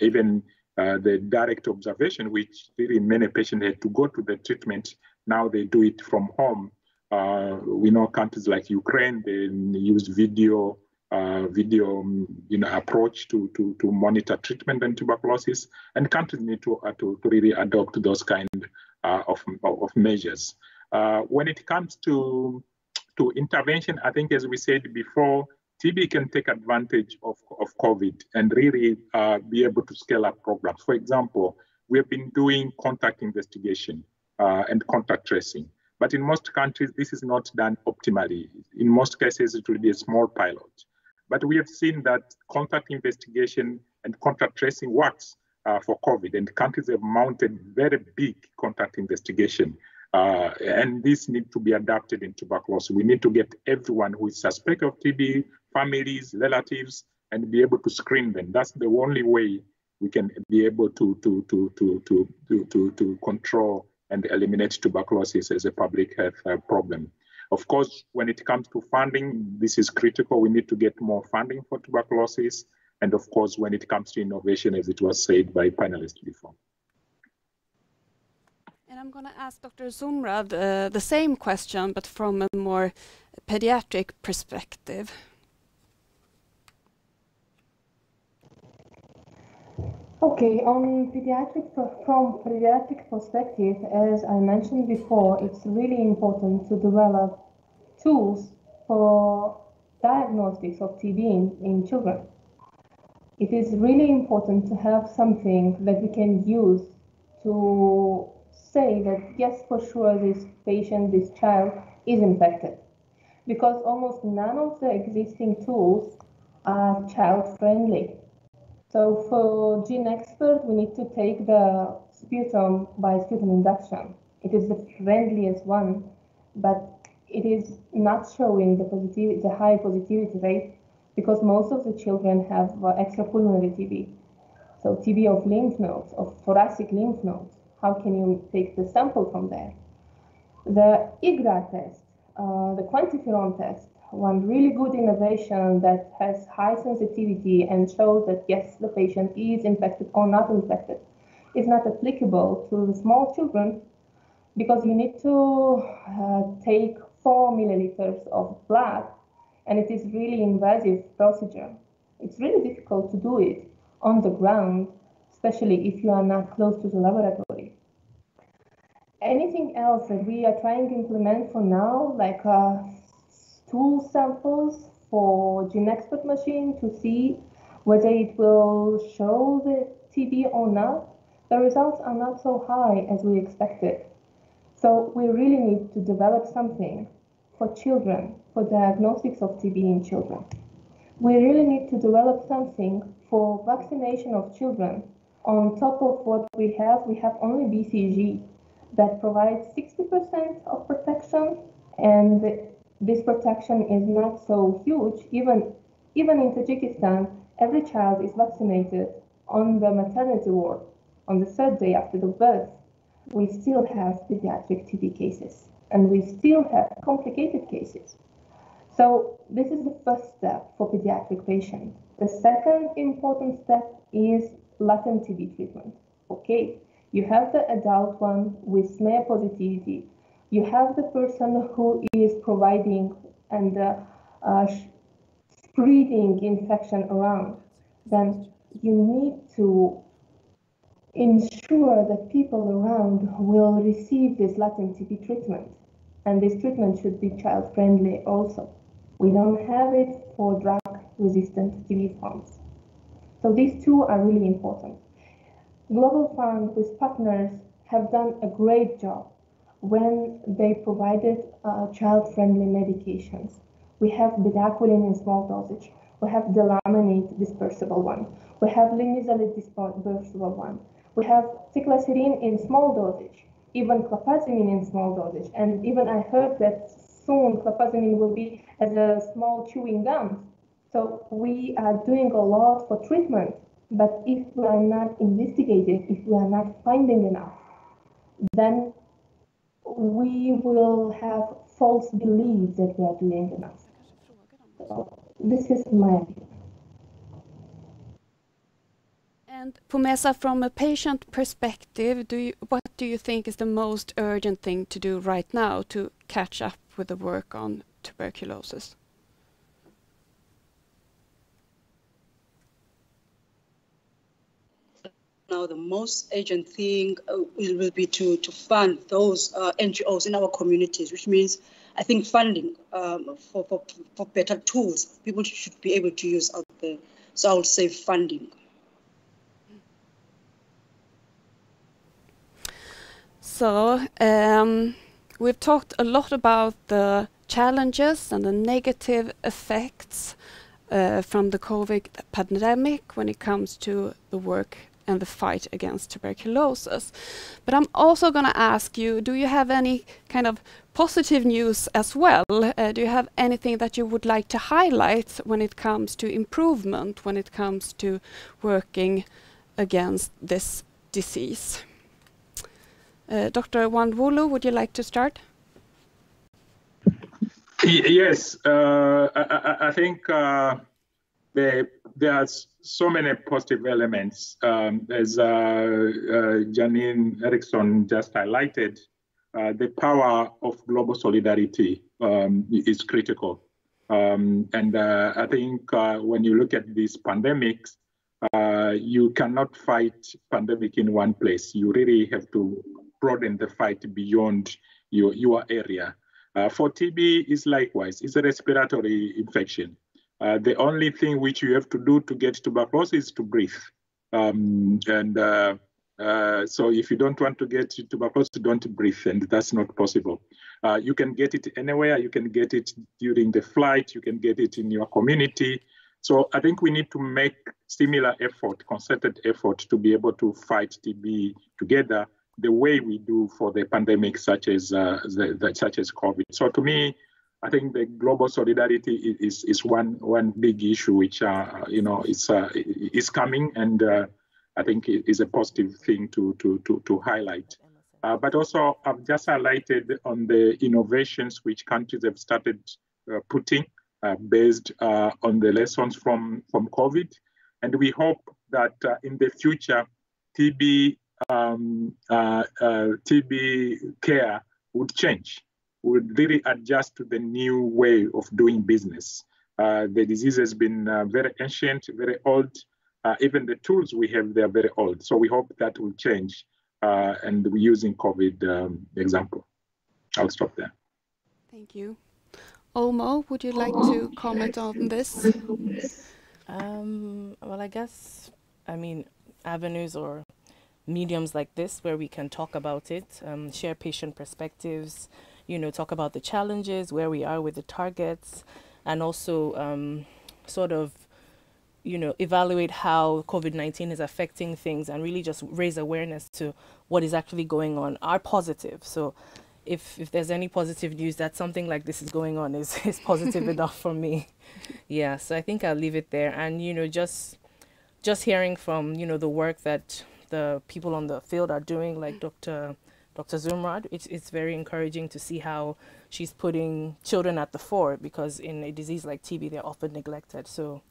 even the direct observation, which really many patients had to go to the treatment. Now they do it from home. We know countries like Ukraine, they use video approach to monitor treatment and tuberculosis, and countries need to really adopt those kind of measures. When it comes to intervention, I think, as we said before, TB can take advantage of COVID and really be able to scale up programs. For example, we have been doing contact investigation and contact tracing. But in most countries, this is not done optimally. In most cases, it will be a small pilot. But we have seen that contact investigation and contact tracing works for COVID, and countries have mounted very big contact investigation. And this needs to be adapted in tuberculosis. We need to get everyone who is suspect of TB, families, relatives, and be able to screen them. That's the only way we can be able to control and eliminate tuberculosis as a public health problem. Of course, when it comes to funding, this is critical. We need to get more funding for tuberculosis. And of course, when it comes to innovation, as it was said by panelists before. And I'm going to ask Dr. Sumrad the same question, but from a more pediatric perspective. Okay, from pediatric perspective, as I mentioned before, it's really important to develop tools for diagnostics of TB in children. It is really important to have something that we can use to say that, yes, for sure, this patient, this child is infected, because almost none of the existing tools are child-friendly. So for GeneXpert, we need to take the sputum by sputum induction. It is the friendliest one, but it is not showing the high positivity rate, because most of the children have extrapulmonary TB. So TB of lymph nodes, of thoracic lymph nodes. How can you take the sample from there? The Igra test, the quantiferon test, one really good innovation that has high sensitivity and shows that, yes, the patient is infected or not infected, is not applicable to the small children, because you need to take 4 milliliters of blood, and it is really invasive procedure. It's really difficult to do it on the ground, especially if you are not close to the laboratory. Anything else that we are trying to implement for now, like stool samples for GeneXpert machine to see whether it will show the TB or not, the results are not so high as we expected. So we really need to develop something for children, for diagnostics of TB in children. We really need to develop something for vaccination of children. On top of what we have only BCG that provides 60% of protection, and this protection is not so huge. Even in Tajikistan, every child is vaccinated on the maternity ward on the 3rd day after the birth. We still have pediatric TB cases, and we still have complicated cases. So this is the first step for pediatric patients. The second important step is latent TB treatment. Okay, you have the adult one with smear positivity. You have the person who is providing and spreading infection around. Then you need to ensure that people around will receive this latent TB treatment. And this treatment should be child-friendly also. We don't have it for drug-resistant TB forms. So these two are really important. Global Fund with partners have done a great job when they provided child-friendly medications. We have bedaquiline in small dosage. We have delamanate dispersible one. We have linezolid dispersible one. We have ticlasirin in small dosage, even clofazimine in small dosage. And even I heard that soon clofazimine will be as a small chewing gum. So we are doing a lot for treatment, but if we are not investigating, if we are not finding enough, then we will have false beliefs that we are doing enough. So this is my idea. And Pumeza, from a patient perspective, what do you think is the most urgent thing to do right now to catch up with the work on tuberculosis? Now, the most urgent thing will be to fund those NGOs in our communities, which means, I think, funding for better tools people should be able to use out there. So I would say funding. So we've talked a lot about the challenges and the negative effects from the COVID pandemic when it comes to the work and the fight against tuberculosis. But I'm also going to ask you, do you have any kind of positive news as well? Do you have anything that you would like to highlight when it comes to improvement, when it comes to working against this disease? Dr. Wandwulu, would you like to start? Yes, I think there are so many positive elements. As Janine Eriksson just highlighted, the power of global solidarity is critical. And I think when you look at these pandemics, you cannot fight pandemic in one place. You really have to broaden the fight beyond your area. For TB is likewise, it's a respiratory infection. The only thing which you have to do to get tuberculosis is to breathe. So if you don't want to get tuberculosis, don't breathe, and that's not possible. You can get it anywhere. You can get it during the flight. You can get it in your community. So I think we need to make similar effort, concerted effort, to be able to fight TB together the way we do for the pandemic such as COVID. So to me, I think the global solidarity is one big issue which is coming, and I think it is a positive thing to highlight. But also, I've just highlighted on the innovations which countries have started putting based on the lessons from COVID, and we hope that in the future, TB care would change, would really adjust to the new way of doing business. The disease has been very ancient, very old. Even the tools we have, they're very old. So we hope that will change. And we're using COVID example. I'll stop there. Thank you. Omo, would you like to comment on this? Well, I guess, avenues or mediums like this where we can talk about it, share patient perspectives, talk about the challenges, where we are with the targets, and also evaluate how COVID-19 is affecting things and really just raise awareness to what is actually going on are positive. So if there's any positive news that something like this is going on is positive enough for me. Yeah, so I think I'll leave it there. And, just hearing from, the work that the people on the field are doing, like Dr. Sumrad, it's very encouraging to see how she's putting children at the fore, because in a disease like TB, they're often neglected. So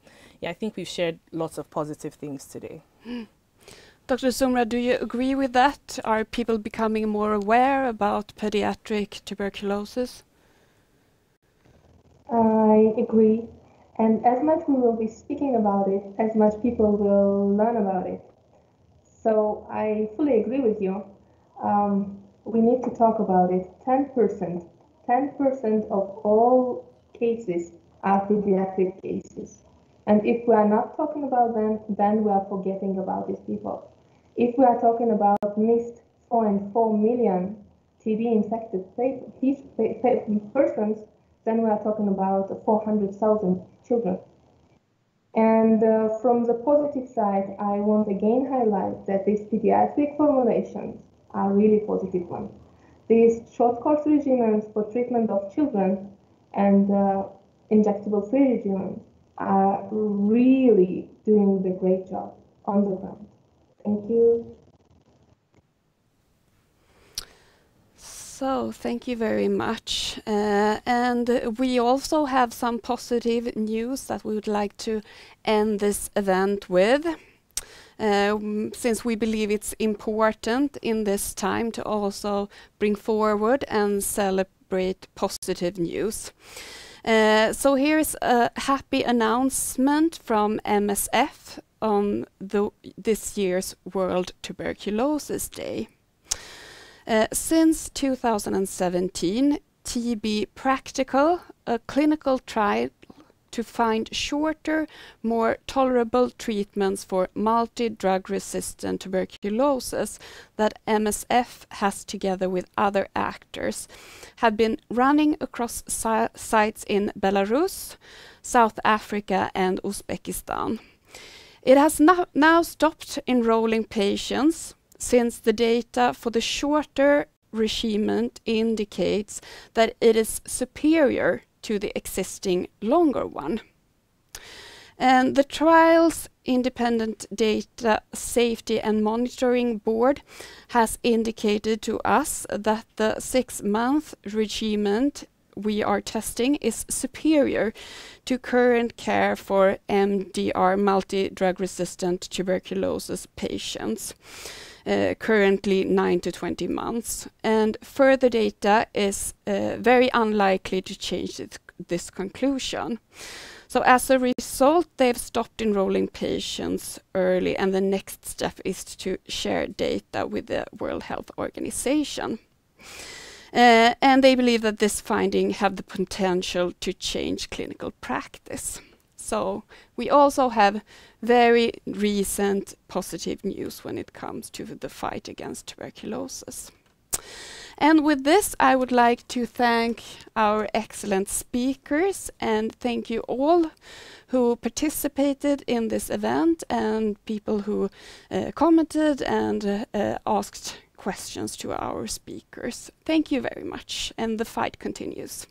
yeah, I think we've shared lots of positive things today. Dr. Sumrad, do you agree with that? Are people becoming more aware about pediatric tuberculosis? I agree. And as much we will be speaking about it, as much people will learn about it. So I fully agree with you. We need to talk about it. 10% of all cases are pediatric cases. And if we are not talking about them, then we are forgetting about these people. If we are talking about missed 4.4 million TB-infected persons, then we are talking about 400,000 children. And from the positive side, I want again highlight that these pediatric formulations are really positive ones. These short course regimens for treatment of children and injectable-free regimens are really doing the great job on the ground. Thank you. So, thank you very much. And we also have some positive news that we would like to end this event with, since we believe it's important in this time to also bring forward and celebrate positive news. So here's a happy announcement from MSF on this year's World Tuberculosis Day. Since 2017, TB Practical, a clinical trial to find shorter, more tolerable treatments for multi-drug resistant tuberculosis that MSF has together with other actors, have been running across sites in Belarus, South Africa and Uzbekistan. It has now stopped enrolling patients since the data for the shorter regimen indicates that it is superior to the existing longer one. And the trial's independent data safety and monitoring board has indicated to us that the 6-month regimen we are testing is superior to current care for MDR, multi-drug resistant tuberculosis patients. Currently 9 to 20 months, and further data is very unlikely to change this conclusion. So as a result, they've stopped enrolling patients early, and the next step is to share data with the World Health Organization. And they believe that this finding have the potential to change clinical practice. So we also have very recent positive news when it comes to the fight against tuberculosis. And with this, I would like to thank our excellent speakers and thank you all who participated in this event and people who commented and asked questions to our speakers. Thank you very much, and the fight continues.